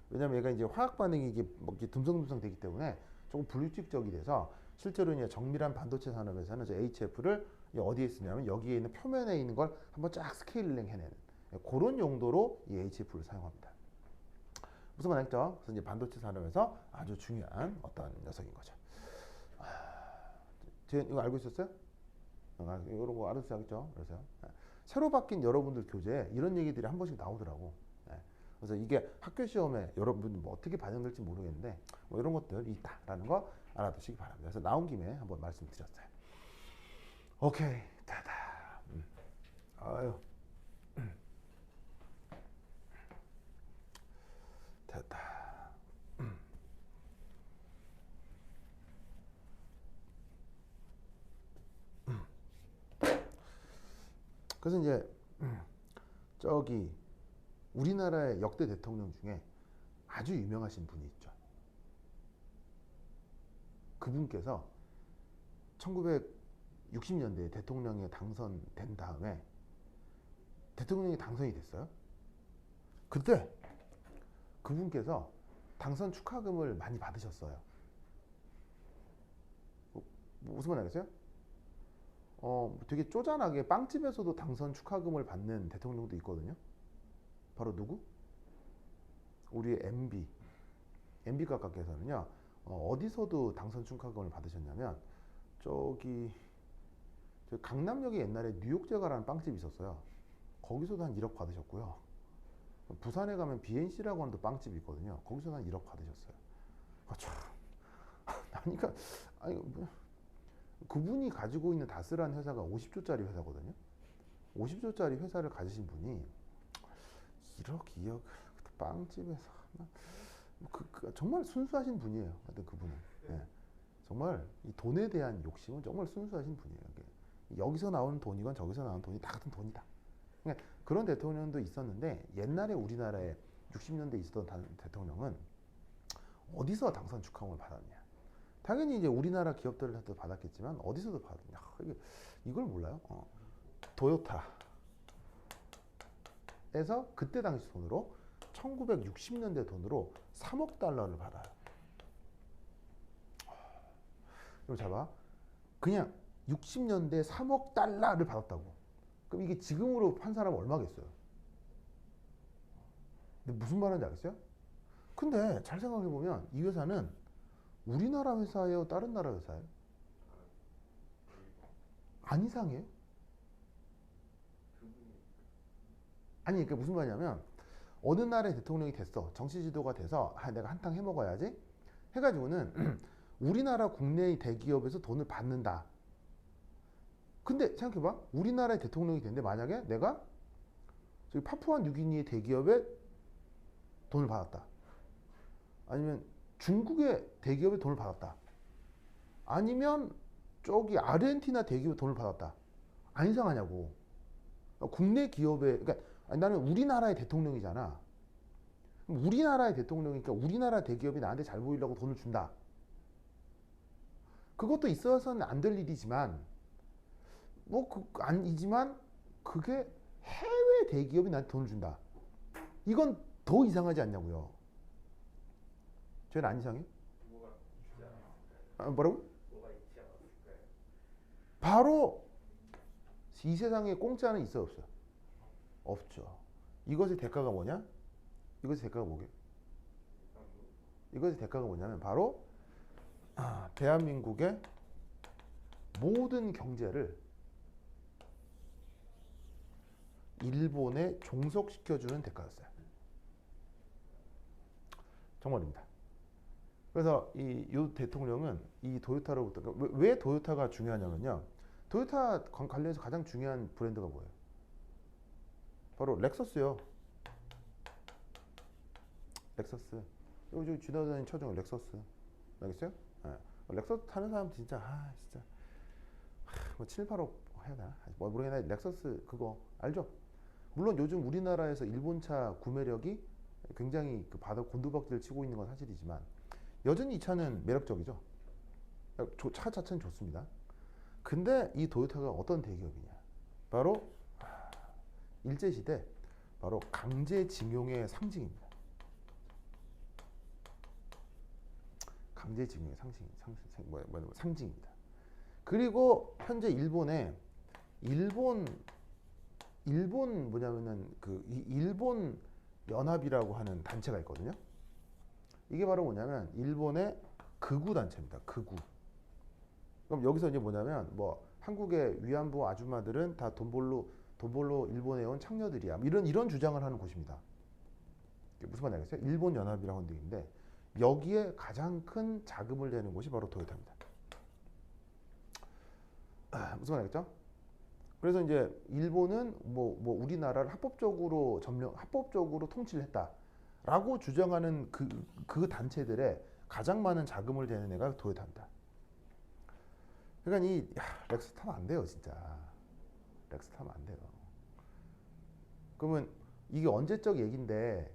왜냐면 얘가 이제 화학 반응이 이게 뭐 듬성듬성 되기 때문에 조금 불규칙적이 돼서 실제로 이제 정밀한 반도체 산업에서는 HF를 어디에 쓰냐면 여기에 있는 표면에 있는 걸 한번 쫙 스케일링 해내는 그런 용도로 이 HF를 사용합니다. 무슨 말 알겠죠? 그래서 이제 반도체 산업에서 아주 중요한 어떤 녀석인 거죠. 이거 알고 있었어요? 이런 거 알았겠죠? 그래서 새로 바뀐 여러분들 교재에 이런 얘기들이 한 번씩 나오더라고. 그래서 이게 학교 시험에 여러분들 뭐 어떻게 반영될지 모르겠는데 뭐 이런 것들 있다라는 거 알아두시기 바랍니다. 그래서 나온 김에 한번 말씀드렸어요. 오케이, 다다. 아유, 됐다. 그래서 이제 저기 우리나라의 역대 대통령 중에 아주 유명하신 분이 있죠. 그분께서 1960년대에 대통령에 당선된 다음에 대통령이 당선이 됐어요. 그때 그분께서 당선 축하금을 많이 받으셨어요. 무슨 말 알겠어요? 되게 쪼잔하게 빵집에서도 당선 축하금을 받는 대통령도 있거든요. 바로 누구? 우리의 MB 각각께서는요. 어디서도 당선 축하금을 받으셨냐면 저기 강남역에 옛날에 뉴욕제과라는 빵집이 있었어요. 거기서도 한 1억 받으셨고요. 부산에 가면 BNC라고 하는 또 빵집이 있거든요. 거기서도 한 1억 받으셨어요. 참, 그러니까 아니 그분이 가지고 있는 다스라는 회사가 50조짜리 회사거든요. 50조짜리 회사를 가지신 분이 1억, 2억 빵집에서 정말 순수하신 분이에요. 하여튼 그분은 정말 이 돈에 대한 욕심은 정말 순수하신 분이에요. 여기서 나오는 돈이건 저기서 나오는 돈이 다 같은 돈이다. 그러니까 그런 대통령도 있었는데 옛날에 우리나라에 60년대 있었던 대통령은 어디서 당선 축하금을 받았냐? 당연히 이제 우리나라 기업들한테도 받았겠지만 어디서도 받았냐? 이걸 몰라요? 도요타에서 그때 당시 돈으로 1960년대 돈으로 3억 달러를 받아요. 그럼 잡아. 그냥 60년대 3억 달러를 받았다고. 그럼 이게 지금으로 판 사람은 얼마겠어요? 근데 무슨 말인지 알겠어요? 근데 잘 생각해 보면 이 회사는 우리나라 회사예요? 다른 나라 회사예요? 안 이상해요? 두 분이 아니 그러니까 무슨 말이냐면 어느 나라의 대통령이 됐어. 정치 지도가 돼서 내가 한탕 해먹어야지 해가지고는 우리나라 국내의 대기업에서 돈을 받는다. 근데 생각해봐. 우리나라의 대통령이 됐는데 만약에 내가 저기 파푸아 뉴기니의 대기업에 돈을 받았다. 아니면 중국의 대기업에 돈을 받았다. 아니면 저기 아르헨티나 대기업에 돈을 받았다. 안 이상하냐고. 국내 기업에 그러니까 아니, 나는 우리나라의 대통령이잖아. 그럼 우리나라의 대통령이니까 우리나라 대기업이 나한테 잘 보이려고 돈을 준다. 그것도 있어서는 안 될 일이지만 아니지만 그게 해외 대기업이 나한테 돈을 준다. 이건 더 이상하지 않냐고요. 저는 안 이상해? 뭐가 있지 않았을까요? 뭐라고? 뭐가 있지 않았을까요? 바로 이 세상에 공짜는 있어 없어? 없죠. 이것의 대가가 뭐냐? 이것의 대가가 뭐게? 이것의 대가가 뭐냐면 바로 대한민국의 모든 경제를 일본에 종속시켜주는 대가였어요. 정말입니다. 그래서 이 대통령은 이 도요타로부터 왜 도요타가 중요하냐면요. 도요타 관련해서 가장 중요한 브랜드가 뭐예요? 바로 렉서스요. 렉서스. 여기 지나다니는 차종 렉서스. 알겠어요? 네. 렉서스 타는 사람 진짜 진짜 뭐 785 해야 되나? 뭐 모르겠나. 렉서스 그거 알죠? 물론 요즘 우리나라에서 일본차 구매력이 굉장히 그 바다 곤두박질을 치고 있는 건 사실이지만 여전히 이 차는 매력적이죠. 차 자체는 좋습니다. 근데 이 도요타가 어떤 대기업이냐? 바로 일제시대 바로 강제징용의 상징입니다. 강제징용의 상징입니다. 그리고 현재 일본 뭐냐면은 그 일본 연합이라고 하는 단체가 있거든요. 이게 바로 뭐냐면 일본의 극우 단체입니다. 극우. 그럼 여기서 이제 뭐냐면 뭐 한국의 위안부 아줌마들은 다 돈 벌러 일본에 온 창녀들이야. 이런 주장을 하는 곳입니다. 무슨 말인지 알겠어요? 일본 연합이라고 하는 데인데 여기에 가장 큰 자금을 내는 곳이 바로 도요타입니다. 무슨 말인지 알겠죠? 그래서 이제 일본은 뭐 우리나라를 합법적으로 통치를 했다라고 주장하는 그 단체들의 가장 많은 자금을 대는 애가 도요타입니다. 그러니까 렉스 타면 안 돼요, 진짜. 렉스 타면 안 돼요. 그러면 이게 언제적 얘긴데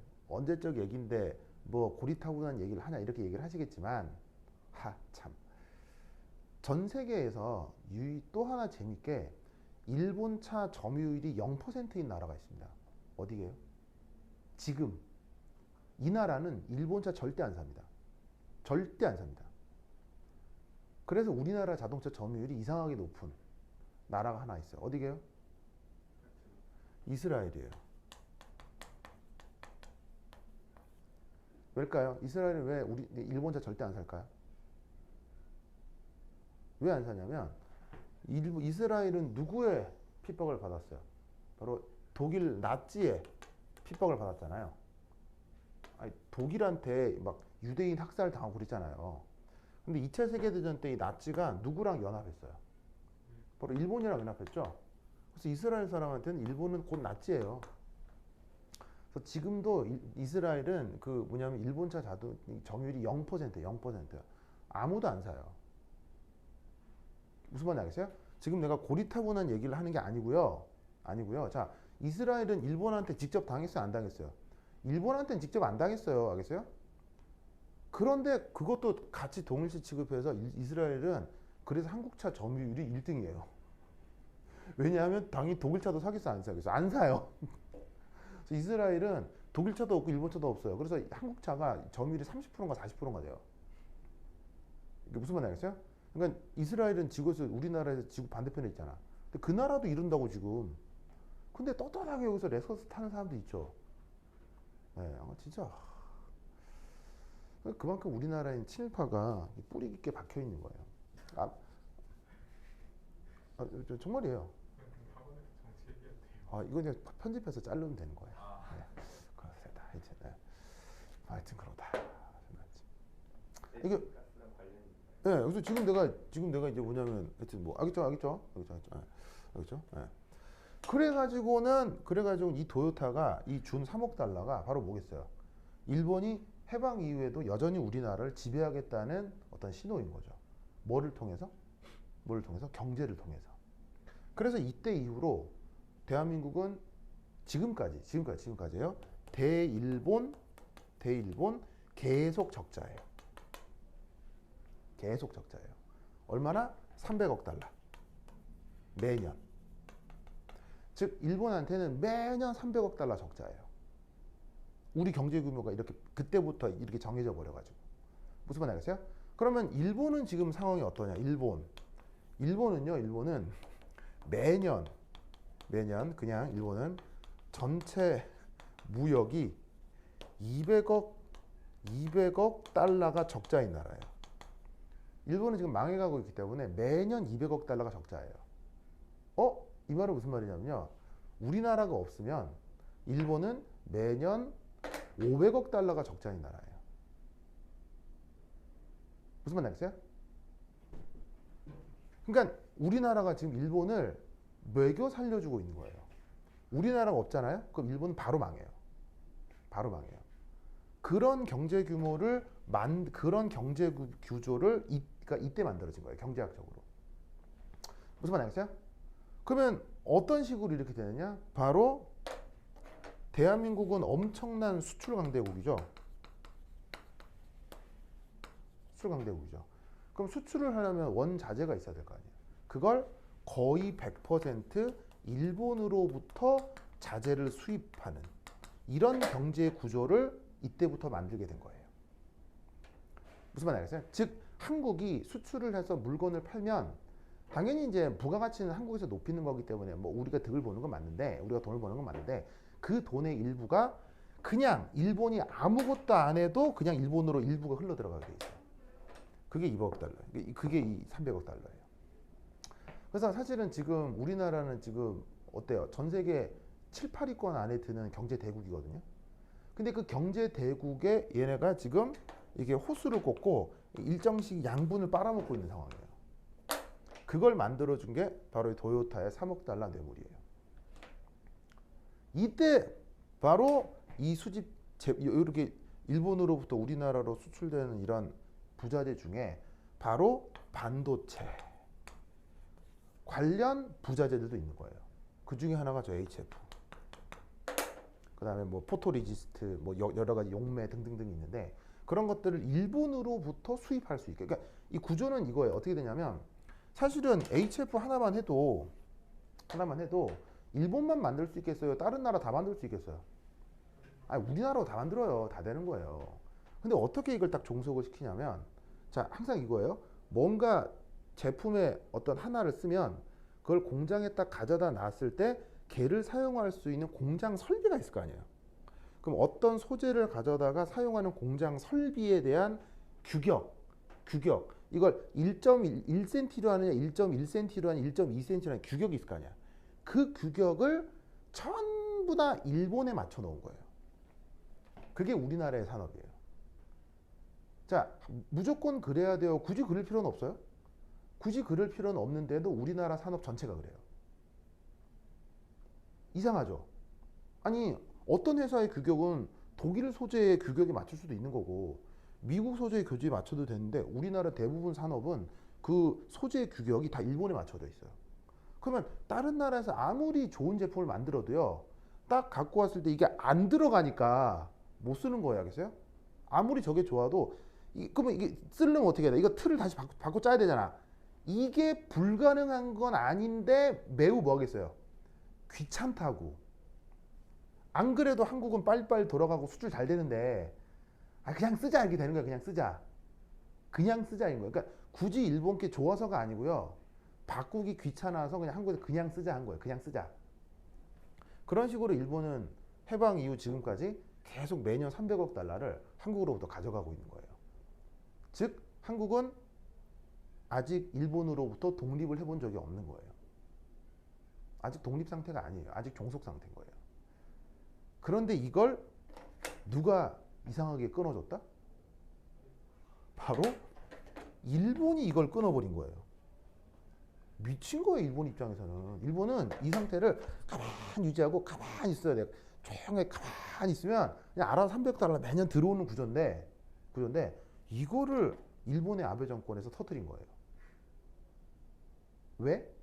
뭐 고리타분한 얘기를 하냐 이렇게 얘기를 하시겠지만 참. 전 세계에서 또 하나 재밌게 일본차 점유율이 0%인 나라가 있습니다. 어디게요? 지금 이 나라는 일본차 절대 안 삽니다. 절대 안 삽니다. 그래서 우리나라 자동차 점유율이 이상하게 높은 나라가 하나 있어요. 어디게요? 이스라엘이에요. 왜일까요? 이스라엘은 왜 일본차 절대 안 살까요? 왜 안 사냐면 이스라엘은 누구의 핍박을 받았어요? 바로 독일 나치의 핍박을 받았잖아요. 아니, 독일한테 막 유대인 학살 당하고 그랬잖아요. 근데 2차 세계대전 때 이 나치가 누구랑 연합했어요? 바로 일본이랑 연합했죠. 그래서 이스라엘 사람한테는 일본은 곧 나치예요. 그래서 지금도 이스라엘은 그 뭐냐면 일본차 점유율이 0%. 아무도 안 사요. 무슨 말인지 알겠어요? 지금 내가 고리타분한 얘기를 하는 게 아니고요. 자, 이스라엘은 일본한테 직접 당했어요? 안 당했어요? 일본한테는 직접 안 당했어요. 알겠어요? 그런데 그것도 같이 동일시 취급해서 이스라엘은 그래서 한국차 점유율이 1등이에요. 왜냐하면 당연히 독일차도 사겠어 안 사겠어? 안 사요. 그래서 이스라엘은 독일차도 없고 일본차도 없어요. 그래서 한국차가 점유율이 30%인가 40%인가 돼요. 이게 무슨 말인지 알겠어요? 그러니까 이스라엘은 지구에서 우리나라에서 지구 반대편에 있잖아. 근데 그 나라도 이룬다고 지금. 근데 떳떳하게 여기서 렉서스 타는 사람도 있죠. 네, 진짜 그만큼 우리나라인 친일파가 뿌리 깊게 박혀 있는 거예요. 정말이에요. 학원에서 정치 얘기해도 돼요? 이거 그냥 편집해서 자르면 되는 거예요. 아, 네. 그렇습니다. 하여튼 그러다. 이게 가스랑 관련이 있나요? 네, 그래서 지금 내가 이제 뭐냐면 하여튼 뭐 알겠죠? 네. 그래가지고 이 도요타가 이 준 3억 달러가 바로 뭐겠어요? 일본이 해방 이후에도 여전히 우리나라를 지배하겠다는 어떤 신호인 거죠. 뭐를 통해서? 경제를 통해서. 그래서 이때 이후로 대한민국은 지금까지요. 대일본 계속 적자예요. 얼마나? 300억 달러. 매년. 즉 일본한테는 매년 300억 달러 적자예요. 우리 경제 규모가 이렇게 그때부터 이렇게 정해져 버려가지고. 무슨 말 알겠어요? 그러면 일본은 지금 상황이 어떠냐? 일본은 매년 그냥 일본은 전체 무역이 200억 달러가 적자인 나라예요. 일본은 지금 망해가고 있기 때문에 매년 200억 달러가 적자예요. 이 말은 무슨 말이냐면요. 우리나라가 없으면 일본은 매년 500억 달러가 적자인 나라예요. 무슨 말 알겠어요? 그러니까 우리나라가 지금 일본을 매겨 살려주고 있는 거예요. 우리나라가 없잖아요. 그럼 일본은 바로 망해요. 그런 경제 규모를 그런 경제 구조를 그러니까 이때 만들어진 거예요. 경제학적으로. 무슨 말 알겠어요? 그러면 어떤 식으로 이렇게 되느냐? 바로 대한민국은 엄청난 수출 강대국이죠. 그럼 수출을 하려면 원자재가 있어야 될 거 아니에요. 그걸 거의 100% 일본으로부터 자재를 수입하는 이런 경제 구조를 이때부터 만들게 된 거예요. 무슨 말 알겠어요? 즉 한국이 수출을 해서 물건을 팔면 당연히 이제 부가가치는 한국에서 높이는 거기 때문에 뭐 우리가 득을 보는 건 맞는데 우리가 돈을 버는 건 맞는데 그 돈의 일부가 그냥 일본이 아무것도 안 해도 그냥 일본으로 일부가 흘러 들어가게 돼 있어요. 그게 200억 달러. 그게 이 300억 달러예요. 그래서 사실은 지금 우리나라는 지금 어때요? 전 세계 7, 8위권 안에 드는 경제 대국이거든요. 근데 그 경제 대국에 얘네가 지금 이게 호수를 꽂고 일정씩 양분을 빨아먹고 있는 상황이에요. 그걸 만들어준 게 바로 이 도요타의 3억 달러 뇌물이에요. 이때 바로 이 이렇게 일본으로부터 우리나라로 수출되는 이런 부자재 중에 바로 반도체 관련 부자재들도 있는 거예요. 그 중에 하나가 저 HF. 그 다음에 뭐 포토리지스트, 뭐 여러 가지 용매 등등등이 있는데 그런 것들을 일본으로부터 수입할 수 있게. 그러니까 이 구조는 이거예요. 어떻게 되냐면 사실은 HF 하나만 해도 일본만 만들 수 있겠어요? 다른 나라 다 만들 수 있겠어요? 아니 우리나라로 다 만들어요. 다 되는 거예요. 근데 어떻게 이걸 딱 종속을 시키냐면 자 항상 이거예요. 뭔가 제품의 어떤 하나를 쓰면 그걸 공장에 딱 가져다 놨을 때 걔를 사용할 수 있는 공장 설비가 있을 거 아니에요. 그럼 어떤 소재를 가져다가 사용하는 공장 설비에 대한 규격 이걸 1.1cm로 하느냐 1.1cm로 하느냐 1.2cm로 하느냐 규격이 있을 거 아니야. 그 규격을 전부 다 일본에 맞춰 놓은 거예요. 그게 우리나라의 산업이에요. 자, 무조건 그래야 돼요. 굳이 그럴 필요는 없어요. 굳이 그럴 필요는 없는데도 우리나라 산업 전체가 그래요. 이상하죠? 아니 어떤 회사의 규격은 독일 소재의 규격에 맞출 수도 있는 거고 미국 소재의 규격에 맞춰도 되는데 우리나라 대부분 산업은 그 소재의 규격이 다 일본에 맞춰져 있어요. 그러면 다른 나라에서 아무리 좋은 제품을 만들어도요 딱 갖고 왔을 때 이게 안 들어가니까 못 쓰는 거예요. 알겠어요? 아무리 저게 좋아도 그러면 이게 쓰려면 어떻게 해야 돼? 이거 틀을 다시 바꿔 짜야 되잖아. 이게 불가능한 건 아닌데 매우 뭐겠어요? 귀찮다고. 안 그래도 한국은 빨리빨리 돌아가고 수출 잘 되는데 그냥 쓰자 이렇게 되는 거야. 그냥 쓰자인 거예요. 그러니까 굳이 일본 게 좋아서가 아니고요. 바꾸기 귀찮아서 그냥 한국에서 그냥 쓰자 한 거예요. 그냥 쓰자. 그런 식으로 일본은 해방 이후 지금까지 계속 매년 300억 달러를 한국으로부터 가져가고 있는 거예요. 즉 한국은 아직 일본으로부터 독립을 해본 적이 없는 거예요. 아직 독립 상태가 아니에요. 아직 종속 상태인 거예요. 그런데 이걸 누가 이상하게 끊어줬다? 바로 일본이 이걸 끊어버린 거예요. 미친 거예요, 일본 입장에서는. 일본은 이 상태를 가만히 유지하고 가만히 있어야 돼요. 조용히 가만히 있으면 그냥 알아서 300달러 매년 들어오는 구조인데 이거를 일본의 아베 정권에서 터뜨린 거예요. 왜?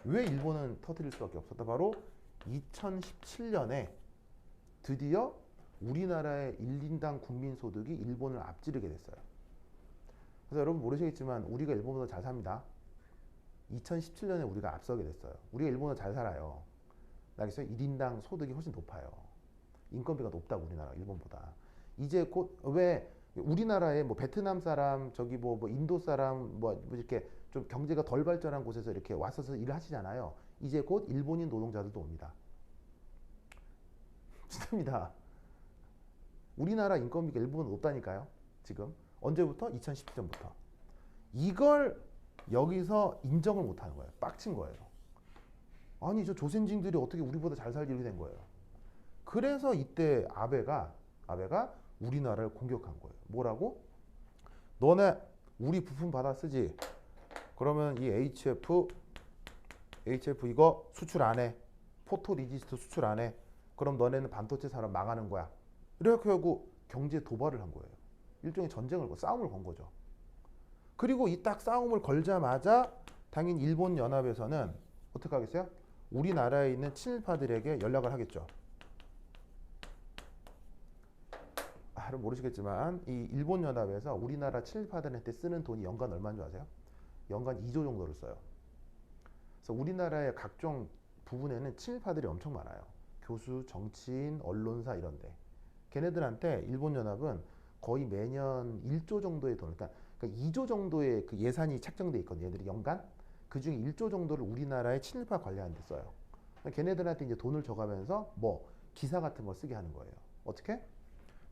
왜 일본은 터뜨릴 수밖에 없었다? 바로 2017년에 드디어 우리나라의 1인당 국민소득이 일본을 앞지르게 됐어요. 그래서 여러분 모르시겠지만 우리가 일본보다 잘 삽니다. 2017년에 우리가 앞서게 됐어요. 우리가 일본보다 잘 살아요. 알겠어요? 1인당 소득이 훨씬 높아요. 인건비가 높다고 우리나라 일본보다. 이제 곧 왜 우리나라에 뭐 베트남 사람 저기 뭐 인도 사람 뭐 이렇게 좀 경제가 덜 발전한 곳에서 이렇게 와서 일을 하시잖아요. 이제 곧 일본인 노동자들도 옵니다. 진짜입니다. 우리나라 인건비가 일본보다 높다니까요. 지금 언제부터? 2017년부터. 이걸 여기서 인정을 못하는 거예요. 빡친 거예요. 아니 저 조선진들이 어떻게 우리보다 잘 살지 이렇게 된 거예요. 그래서 이때 아베가 우리나라를 공격한 거예요. 뭐라고? 너네 우리 부품 받아 쓰지? 그러면 이 HF 이거 수출 안 해. 포토 리지스트 수출 안 해. 그럼 너네는 반도체 산업 망하는 거야. 이렇게 하고 경제 도발을 한 거예요. 일종의 싸움을 건 거죠. 그리고 이 딱 싸움을 걸자마자 당연히 일본 연합에서는 어떻게 하겠어요? 우리나라에 있는 친일파들에게 연락을 하겠죠. 여러분 모르시겠지만 이 일본 연합에서 우리나라 친일파들한테 쓰는 돈이 연간 얼마인 줄 아세요? 연간 2조 정도를 써요. 그래서 우리나라의 각종 부분에는 친일파들이 엄청 많아요. 교수, 정치인, 언론사 이런데. 걔네들한테 일본 연합은 거의 매년 1조 정도의 돈을, 그러니까 2조 정도의 그 예산이 책정돼 있거든요. 얘들이 연간. 그 중에 1조 정도를 우리나라의 친일파 관리하는 데 써요. 그러니까 걔네들한테 이제 돈을 줘가면서 뭐 기사 같은 걸 쓰게 하는 거예요. 어떻게?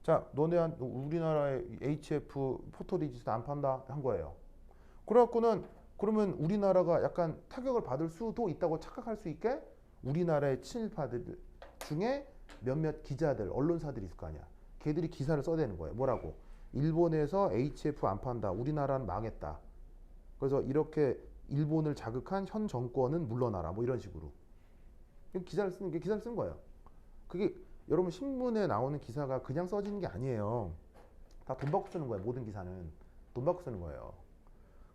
자, 너네한 우리나라의 HF 포토리지스트 안 판다 한 거예요. 그래갖고는 그러면 우리나라가 약간 타격을 받을 수도 있다고 착각할 수 있게 우리나라의 친일파들 중에 몇몇 기자들, 언론사들이 있을 거 아니야. 걔들이 기사를 써대는 거예요. 뭐라고? 일본에서 HF 안 판다. 우리나라는 망했다. 그래서 이렇게 일본을 자극한 현 정권은 물러나라. 뭐 이런 식으로. 기사를 쓴 거예요. 그게 여러분 신문에 나오는 기사가 그냥 써지는 게 아니에요. 다 돈 받고 쓰는 거예요. 모든 기사는 돈 받고 쓰는 거예요.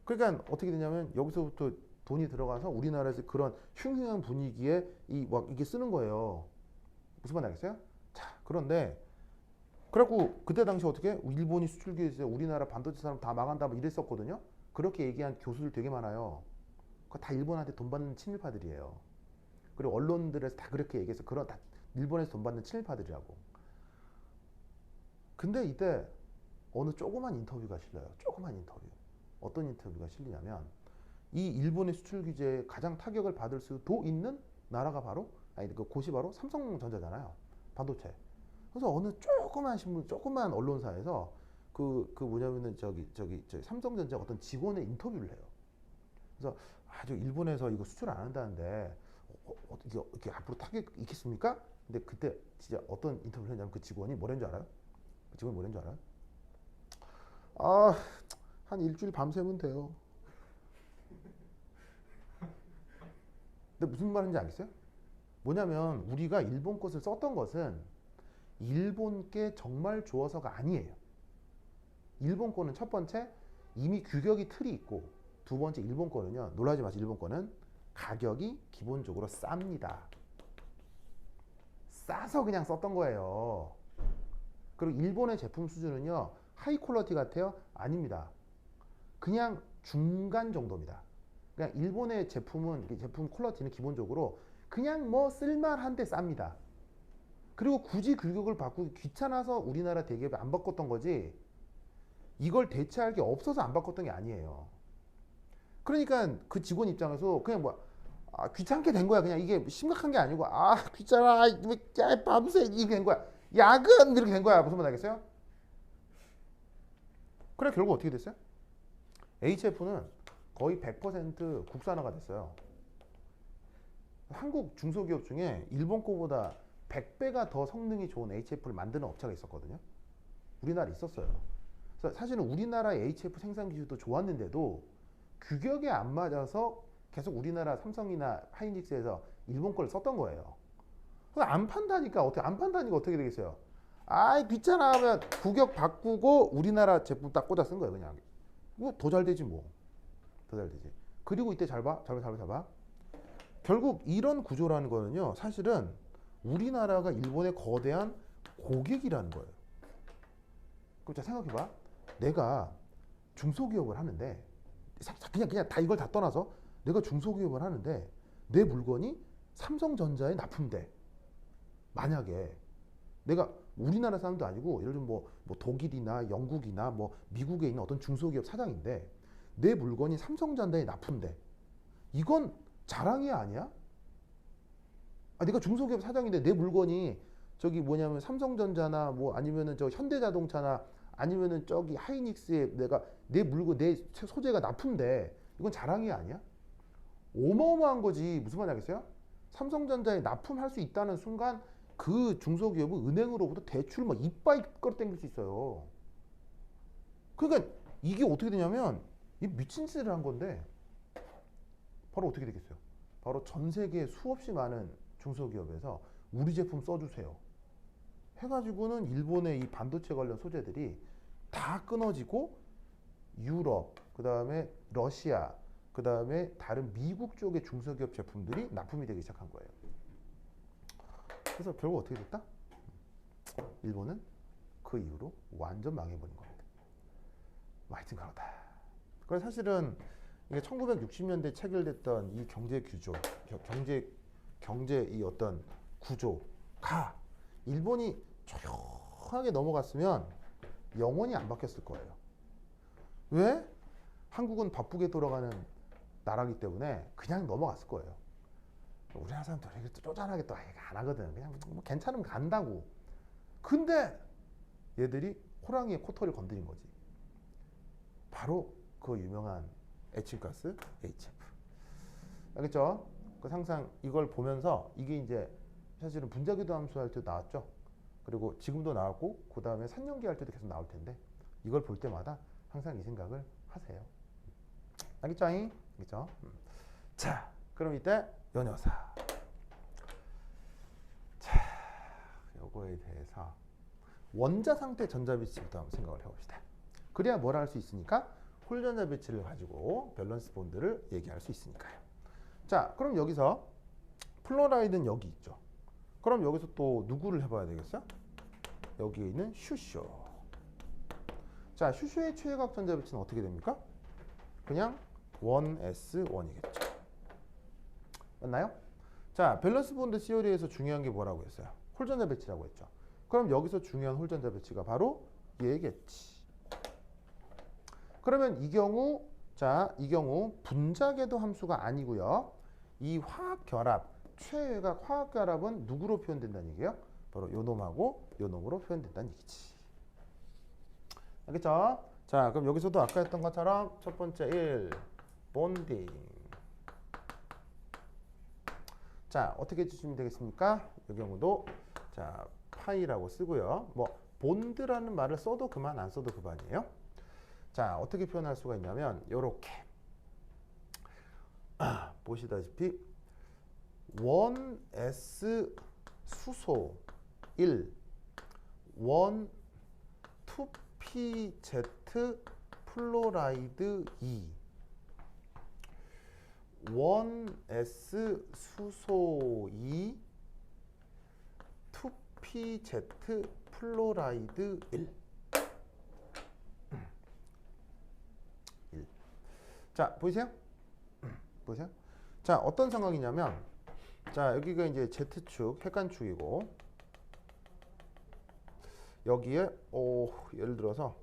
그러니까 어떻게 되냐면 여기서부터 돈이 들어가서 우리나라에서 그런 흉흉한 분위기에 이게 쓰는 거예요. 무슨 말 알겠어요? 자, 그런데 그래갖고 그때 당시 어떻게 일본이 수출 규제에서 우리나라 반도체 산업 다 망한다 뭐 이랬었거든요. 그렇게 얘기한 교수들 되게 많아요. 그거 다 일본한테 돈 받는 친일파들이에요. 그리고 언론들에서 다 그렇게 얘기해서 그런 다 일본에서 돈 받는 친일파들이라고. 근데 이때 어느 조그만 인터뷰가 실려요. 조그만 인터뷰. 어떤 인터뷰가 실리냐면 이 일본의 수출 규제에 가장 타격을 받을 수도 있는 나라가 바로 그 곳이 바로 삼성전자잖아요. 반도체. 그래서 어느 조그만 신문, 조그만 언론사에서 뭐냐면은 저기 삼성전자 어떤 직원의 인터뷰를 해요. 그래서 아주 일본에서 이거 수출 안 한다는데 이게 앞으로 타격 있겠습니까? 근데 그때 진짜 어떤 인터뷰를 했냐면 그 직원이 뭐라는 줄 알아요? 그 직원이 뭐라는 줄 알아요? 아, 한 일주일 밤새면 돼요. 근데 무슨 말인지 알겠어요? 뭐냐면 우리가 일본 것을 썼던 것은 일본께 정말 좋아서가 아니에요. 일본 거는 첫 번째 이미 규격이 틀이 있고 두 번째 일본 거는요. 놀라지 마세요. 일본 거는 가격이 기본적으로 쌉니다. 싸서 그냥 썼던 거예요. 그리고 일본의 제품 수준은요. 하이 퀄러티 같아요? 아닙니다. 그냥 중간 정도입니다. 그냥 일본의 제품 퀄러티는 기본적으로 그냥 뭐 쓸만한데 쌉니다. 그리고 굳이 규격을 바꾸기 귀찮아서 우리나라 대기업이 안 바꿨던 거지 이걸 대체할 게 없어서 안 바꿨던 게 아니에요. 그러니까 그 직원 입장에서 그냥 귀찮게 된 거야. 그냥 이게 심각한 게 아니고 귀찮아 밤새 이게 된 거야. 야근 이렇게 된 거야. 무슨 말 알겠어요? 그래 결국 어떻게 됐어요? HF는 거의 100% 국산화가 됐어요. 한국 중소기업 중에 일본 거보다 100배가 더 성능이 좋은 HF를 만드는 업체가 있었거든요. 우리나라에 있었어요. 그래서 사실은 우리나라의 HF 생산 기술도 좋았는데도 규격에 안 맞아서 계속 우리나라 삼성이나 하이닉스에서 일본 걸 썼던 거예요. 안 판다니까 어떻게 되겠어요? 아이 귀찮아 하면 규격 바꾸고 우리나라 제품 딱 꽂아 쓴 거예요 그냥. 뭐 더 잘 되지 뭐. 더 잘 되지. 그리고 이때 잘 봐. 결국 이런 구조라는 거는요. 사실은 우리나라가 일본의 거대한 고객이라는 거예요. 그럼 자 생각해봐. 내가 중소기업을 하는데 그냥 다 이걸 다 떠나서 내가 중소기업을 하는데 내 물건이 삼성전자에 납품돼. 만약에 내가 우리나라 사람도 아니고 예를 들면 뭐 독일이나 영국이나 뭐 미국에 있는 어떤 중소기업 사장인데 내 물건이 삼성전자에 납품돼. 이건 자랑이 아니야? 내가 중소기업 사장인데 내 물건이 저기 뭐냐면 삼성전자나 뭐 아니면은 저 현대자동차나 아니면은 저기 하이닉스에 내가 내 물건 내 소재가 납품돼. 이건 자랑이 아니야? 어마어마한 거지. 무슨 말인지 알겠어요? 삼성전자에 납품할 수 있다는 순간 그 중소기업은 은행으로부터 대출 막 이빠이 끌어당길 수 있어요. 그러니까 이게 어떻게 되냐면 이 미친 짓을 한 건데 바로 어떻게 되겠어요? 바로 전 세계 수없이 많은 중소기업에서 우리 제품 써주세요 해가지고는 일본의 이 반도체 관련 소재들이 다 끊어지고 유럽, 그 다음에 러시아, 그 다음에 다른 미국 쪽의 중소기업 제품들이 납품이 되기 시작한 거예요. 그래서 결국 어떻게 됐다? 일본은 그 이후로 완전 망해버린 겁니다. 하여튼 그렇다. 그래서 사실은 이게 1960년대 체결됐던 이 경제 규조, 경제 이 어떤 구조가 일본이 조용하게 넘어갔으면 영원히 안 바뀌었을 거예요. 왜? 한국은 바쁘게 돌아가는 나라기 때문에 그냥 넘어갔을 거예요. 우리나라 사람들 이게 쪼잔하게 또 안 하거든. 그냥 뭐 괜찮으면 간다고. 근데 얘들이 호랑이의 코털을 건드린 거지. 바로 그 유명한 에칠가스 HF. 알겠죠? 그래서 항상 이걸 보면서 이게 이제 사실은 분자기도 함수 할 때도 나왔죠. 그리고 지금도 나왔고 그 다음에 산연기 할 때도 계속 나올 텐데 이걸 볼 때마다 항상 이 생각을 하세요. 알겠죠? 알겠죠? 자, 그럼 이때 연여사. 자, 요거에 대해서 원자 상태 전자 배치부터 한번 생각을 해봅시다. 그래야 뭘 할 수 있으니까 홀전자 배치를 가지고 밸런스 본드를 얘기할 수 있으니까요. 자, 그럼 여기서 플로라이드는 여기 있죠. 그럼 여기서 또 누구를 해봐야 되겠어? 여기에 있는 슈쇼. 자, 슈쇼의 최외각 전자 배치는 어떻게 됩니까? 그냥 1s1이겠죠. 맞나요? 자, 밸런스 본드 시어리에서 중요한 게 뭐라고 했어요? 홀전자 배치라고 했죠. 그럼 여기서 중요한 홀전자 배치가 바로 얘겠지. 그러면 이 경우 분자궤도 함수가 아니고요. 이 화학 결합, 최외각 화학 결합은 누구로 표현된다는 얘기예요? 바로 요 놈하고 요 놈으로 표현된다는 얘기지. 알겠죠? 자, 그럼 여기서도 아까 했던 것처럼 첫 번째 1 본딩. 자, 어떻게 해주시면 되겠습니까? 이 경우도 자 파이라고 쓰고요. 뭐 본드라는 말을 써도 그만 안 써도 그만이에요. 자, 어떻게 표현할 수가 있냐면 요렇게 보시다시피 1s 수소 1 2pz 플로라이드 2 1s 수소 2 2pz 플로라이드 1. 자, 보이세요? 보이세요? 자, 어떤 상황이냐면 자, 여기가 이제 Z축, 핵간축이고 여기에 예를 들어서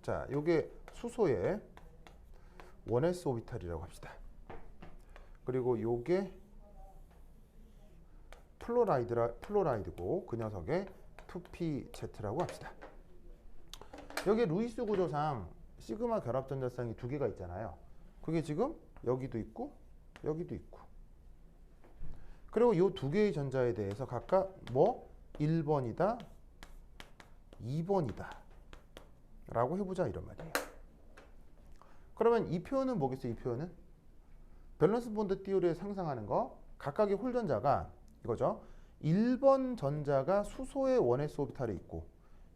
자, 요게 수소의 1s 오비탈이라고 합시다. 그리고 요게 플로라이드고 그 녀석의 2pz라고 합시다. 여기 루이스 구조상 시그마 결합 전자쌍이 두 개가 있잖아요. 그게 지금 여기도 있고 여기도 있고. 그리고 이 두 개의 전자에 대해서 각각 뭐 1번이다, 2번이다 라고 해보자 이런 말이에요. 그러면 이 표현은 뭐겠어요? 이 표현은 밸런스 본드 띠오리에 상상하는 거 각각의 홀 전자가 이거죠. 1번 전자가 수소의 1s 오비탈에 있고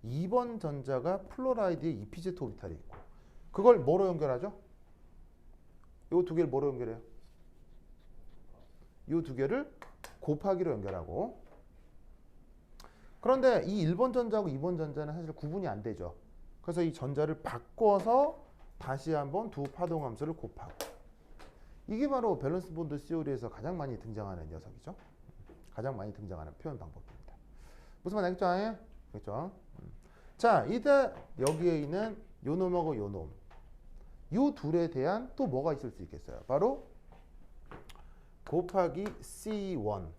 2번 전자가 플로라이드의 EPZ 오비탈에 있고 그걸 뭐로 연결하죠? 이 두 개를 뭐로 연결해요? 이 두 개를 곱하기로 연결하고 그런데 이 1번 전자하고 2번 전자는 사실 구분이 안 되죠. 그래서 이 전자를 바꿔서 다시 한번 두 파동함수를 곱하고 이게 바로 밸런스 본드 시오리에서 가장 많이 등장하는 녀석이죠. 가장 많이 등장하는 표현 방법입니다. 무슨 말 알겠죠? 알겠죠? 자, 이제 여기에 있는 요 놈하고 요 놈. 요 둘에 대한 또 뭐가 있을 수 있겠어요? 바로 곱하기 C1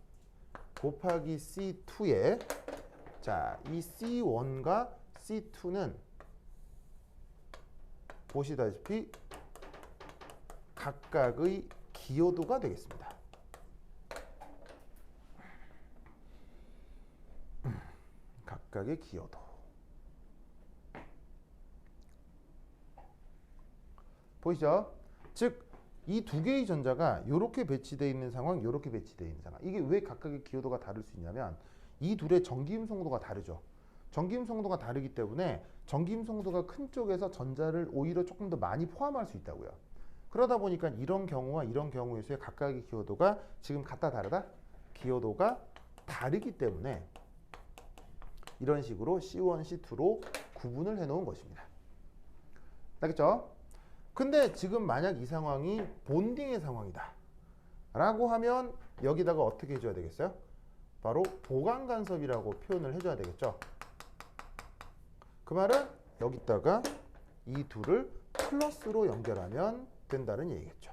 곱하기 C2에 자, 이 C1과 C2는 보시다시피 각각의 기여도가 되겠습니다. 각각의 기여도. 보이죠? 즉, 이 두 개의 전자가 이렇게 배치되어 있는 상황, 이렇게 배치되어 있는 상황. 이게 왜 각각의 기여도가 다를 수 있냐면 이 둘의 전기임 송도가 다르죠. 전기임 송도가 다르기 때문에 전기임 송도가 큰 쪽에서 전자를 오히려 조금 더 많이 포함할 수 있다고요. 그러다 보니까 이런 경우와 이런 경우에서의 각각의 기여도가 지금 같다 다르다? 기여도가 다르기 때문에 이런 식으로 C1, C2로 구분을 해놓은 것입니다. 알겠죠? 근데 지금 만약 이 상황이 본딩의 상황이다 라고 하면 여기다가 어떻게 해줘야 되겠어요? 바로 보강 간섭이라고 표현을 해줘야 되겠죠. 그 말은 여기다가 이 둘을 플러스로 연결하면 된다는 얘기겠죠.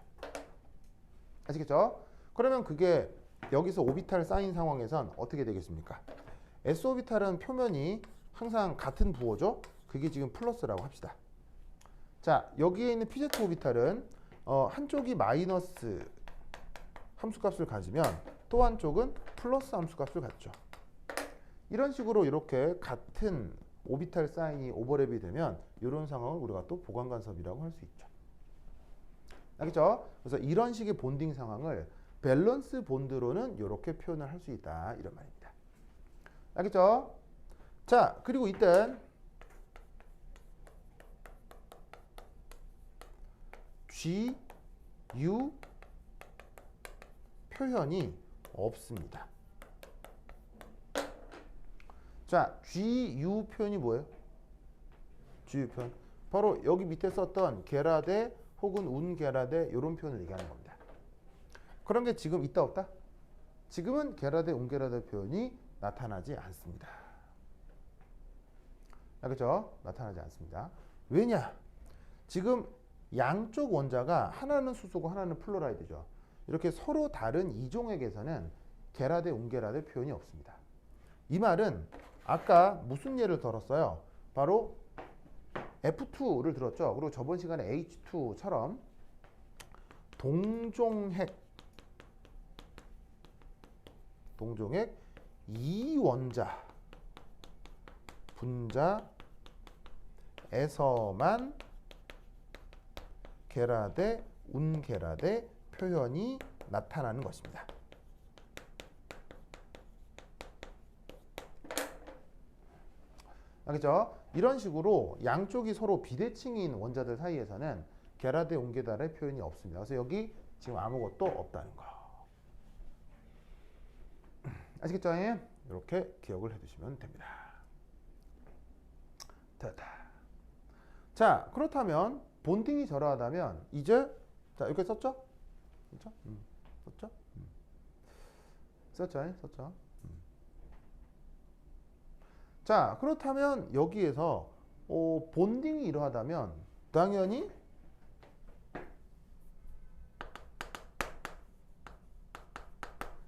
아시겠죠? 그러면 그게 여기서 오비탈 쌓인 상황에선 어떻게 되겠습니까? S 오비탈은 표면이 항상 같은 부호죠. 그게 지금 플러스라고 합시다. 자, 여기에 있는 PZ 오비탈은 한쪽이 마이너스 함수값을 가지면 또 한쪽은 플러스 함수값을 갖죠. 이런 식으로 이렇게 같은 오비탈 사인이 오버랩이 되면 이런 상황을 우리가 또 보강 간섭이라고 할 수 있죠. 알겠죠? 그래서 이런 식의 본딩 상황을 밸런스 본드로는 이렇게 표현을 할 수 있다 이런 말입니다. 알겠죠? 자, 그리고 이땐 G, U 표현이 없습니다. 자, G, U 표현이 뭐예요? G, U 표현. 바로 여기 밑에 썼던 게라데 혹은 운게라데 이런 표현을 얘기하는 겁니다. 그런 게 지금 있다 없다? 지금은 게라데, 운게라데 표현이 나타나지 않습니다. 알겠죠? 나타나지 않습니다. 왜냐? 지금 양쪽 원자가 하나는 수소고 하나는 플로라이드죠. 이렇게 서로 다른 이종액에서는 게라데, 운게라데 표현이 없습니다. 이 말은 아까 무슨 예를 들었어요? 바로 F2를 들었죠. 그리고 저번 시간에 H2처럼 동종핵 이원자 분자에서만 게라데, 운게라데 표현이 나타나는 것입니다. 알겠죠? 이런 식으로 양쪽이 서로 비대칭인 원자들 사이에서는 게라데, 운게라데 표현이 없습니다. 그래서 여기 지금 아무것도 없다는 거. 아시겠죠? 이렇게 기억을 해두시면 됩니다. 됐다. 자, 그렇다면 본딩이 저러하다면 이제 자, 이렇게 썼죠? 그렇죠? 썼죠? 썼죠? 썼죠? 자, 그렇다면 여기에서 본딩이 이러하다면 당연히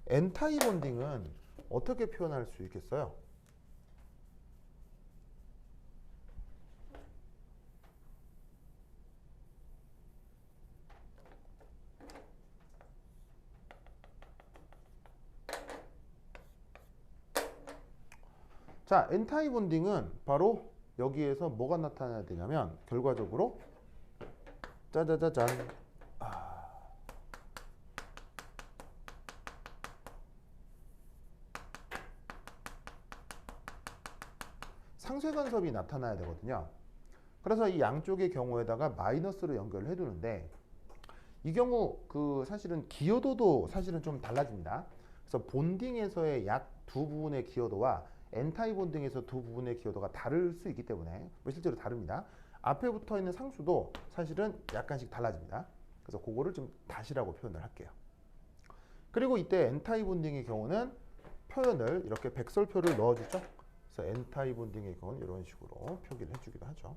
엔타이 본딩은 어떻게 표현할 수 있겠어요? 자, 엔타이 본딩은 바로 여기에서 뭐가 나타나야 되냐면 결과적으로 짜자자잔. 상쇄 간섭이 나타나야 되거든요. 그래서 이 양쪽의 경우에다가 마이너스로 연결을 해두는데 이 경우 그 사실은 기여도도 사실은 좀 달라집니다. 그래서 본딩에서의 약 두 부분의 기여도와 엔타이 본딩에서 두 부분의 기여도가 다를 수 있기 때문에 실제로 다릅니다. 앞에 붙어 있는 상수도 사실은 약간씩 달라집니다. 그래서 그거를 좀 다시라고 표현을 할게요. 그리고 이때 엔타이 본딩의 경우는 표현을 이렇게 백설표를 넣어주죠. 그래서 엔타이 본딩의 경우는 이런 식으로 표기를 해주기도 하죠.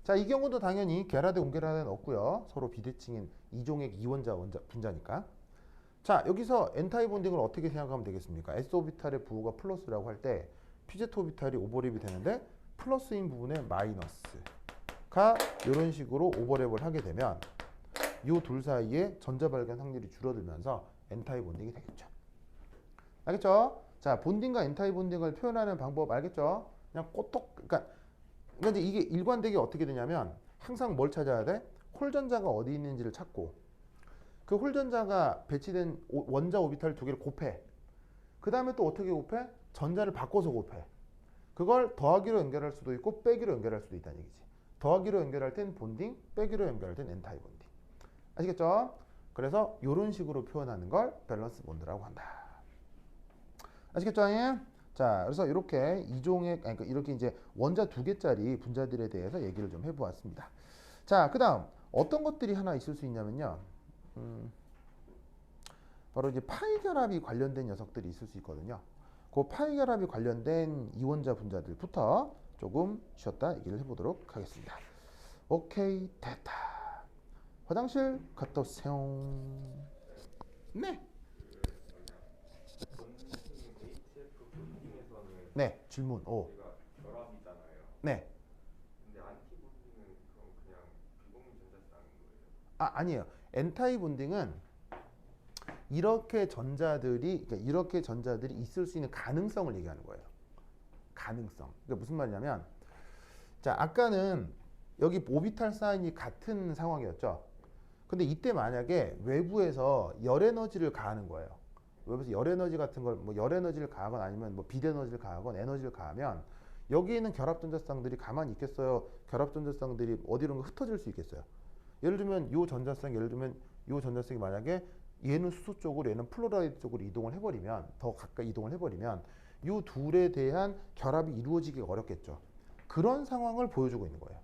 자, 이 경우도 당연히 계라대 온계라대는 없고요. 서로 비대칭인 이종액 이원자 분자니까. 자, 여기서 엔타이 본딩을 어떻게 생각하면 되겠습니까? s 오비탈의 부호가 플러스라고 할 때 pz 오비탈이 오버랩이 되는데 플러스인 부분에 마이너스가 이런 식으로 오버랩을 하게 되면 이 둘 사이에 전자 발견 확률이 줄어들면서 엔타이 본딩이 되겠죠. 알겠죠? 자, 본딩과 엔타이 본딩을 표현하는 방법 알겠죠? 그냥 꼬톡, 그러니까 이제 이게 일관되게 어떻게 되냐면 항상 뭘 찾아야 돼? 홀전자가 어디 있는지를 찾고 그 홀전자가 배치된 원자 오비탈 두 개를 곱해. 그 다음에 또 어떻게 곱해? 전자를 바꿔서 곱해. 그걸 더하기로 연결할 수도 있고 빼기로 연결할 수도 있다는 얘기지. 더하기로 연결할 땐 본딩, 빼기로 연결할 땐 엔타이 본딩. 아시겠죠? 그래서 이런 식으로 표현하는 걸 밸런스 본드라고 한다. 아시겠죠? 예? 자, 그래서 이렇게 이종의 그러니까 이렇게 이제 원자 두 개짜리 분자들에 대해서 얘기를 좀 해보았습니다. 자, 그다음 어떤 것들이 하나 있을 수 있냐면요. 바로 이제 파이 결합이 관련된 녀석들이 있을 수 있거든요. 그 파이 결합이 관련된 이원자 분자들부터 조금 쉬었다 얘기를 해보도록 하겠습니다. 오케이, 됐다. 화장실 갔다 오세요. 네. HF 본딩에서는 네, 질문. 오. 우리가 결합이잖아요. 네. 근데 안티 본딩은 그럼 그냥 비공유 전자쌍인 거예요? 아니에요. 엔타이 본딩은 이렇게 전자들이 있을 수 있는 가능성을 얘기하는 거예요. 가능성. 그러니까 무슨 말이냐면, 자, 아까는 여기 오비탈 사인이 같은 상황이었죠. 근데 이때 만약에 외부에서 열 에너지를 가하는 거예요. 외부에서 열 에너지 같은 걸 뭐 열 에너지를 가하거나 아니면 뭐 빛 에너지를 가하거나 에너지를 가하면 여기 있는 결합 전자쌍들이 가만히 있겠어요? 결합 전자쌍들이 어디론가 흩어질 수 있겠어요? 예를 들면 요 전자쌍, 예를 들면 요 전자쌍이 만약에 얘는 수소 쪽으로 얘는 플로라이드 쪽으로 이동을 해버리면 더 가까이 이동을 해버리면 요 둘에 대한 결합이 이루어지기가 어렵겠죠. 그런 상황을 보여주고 있는 거예요.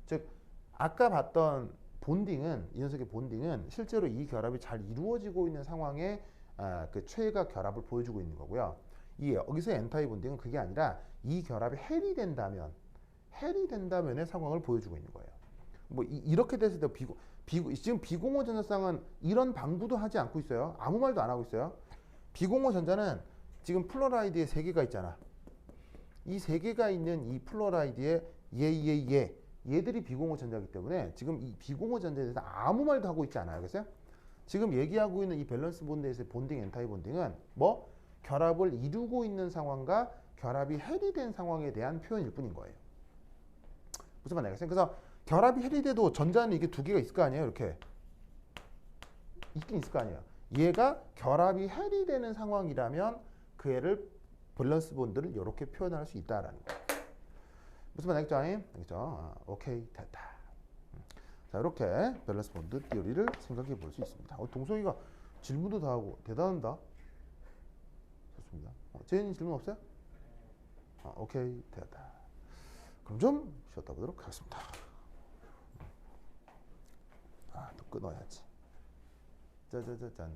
즉 아까 봤던 본딩은 이 녀석의 본딩은 실제로 이 결합이 잘 이루어지고 있는 상황에 그 최가 결합을 보여주고 있는 거고요. 여기서 엔타이 본딩은 그게 아니라 이 결합이 해리 된다면의 상황을 보여주고 있는 거예요. 뭐 이렇게 됐을 때 지금 비공호 전자쌍은 이런 방구도 하지 않고 있어요. 아무 말도 안 하고 있어요. 비공호 전자는 지금 플로라이드에 세 개가 있잖아. 이 세 개가 있는 이 플로라이드에 얘들이 비공호 전자이기 때문에 지금 이 비공호 전자에 대해서 아무 말도 하고 있지 않아요. 그래서 지금 얘기하고 있는 이 밸런스 본드에서의 본딩, 엔타이 본딩은 뭐 결합을 이루고 있는 상황과 결합이 해리된 상황에 대한 표현일 뿐인 거예요. 무슨 말인지 알겠어요? 그래서 결합이 해리돼도 전자는 이게 두 개가 있을 거 아니에요? 이렇게 있긴 있을 거 아니에요. 얘가 결합이 해리되는 상황이라면 그 애를 밸런스 본드를 이렇게 표현할 수 있다라는 거예요. 무슨 말인지 알겠죠? 오케이, 됐다. 자, 이렇게 밸런스 본드 티어리를 생각해 볼 수 있습니다. 동석이가 질문도 다 하고 대단하다. 좋습니다. 제인이 질문 없어요? 오케이, 됐다. 그럼 좀 쉬었다 보도록 하겠습니다. 또 끊어야지. 짜자자잔.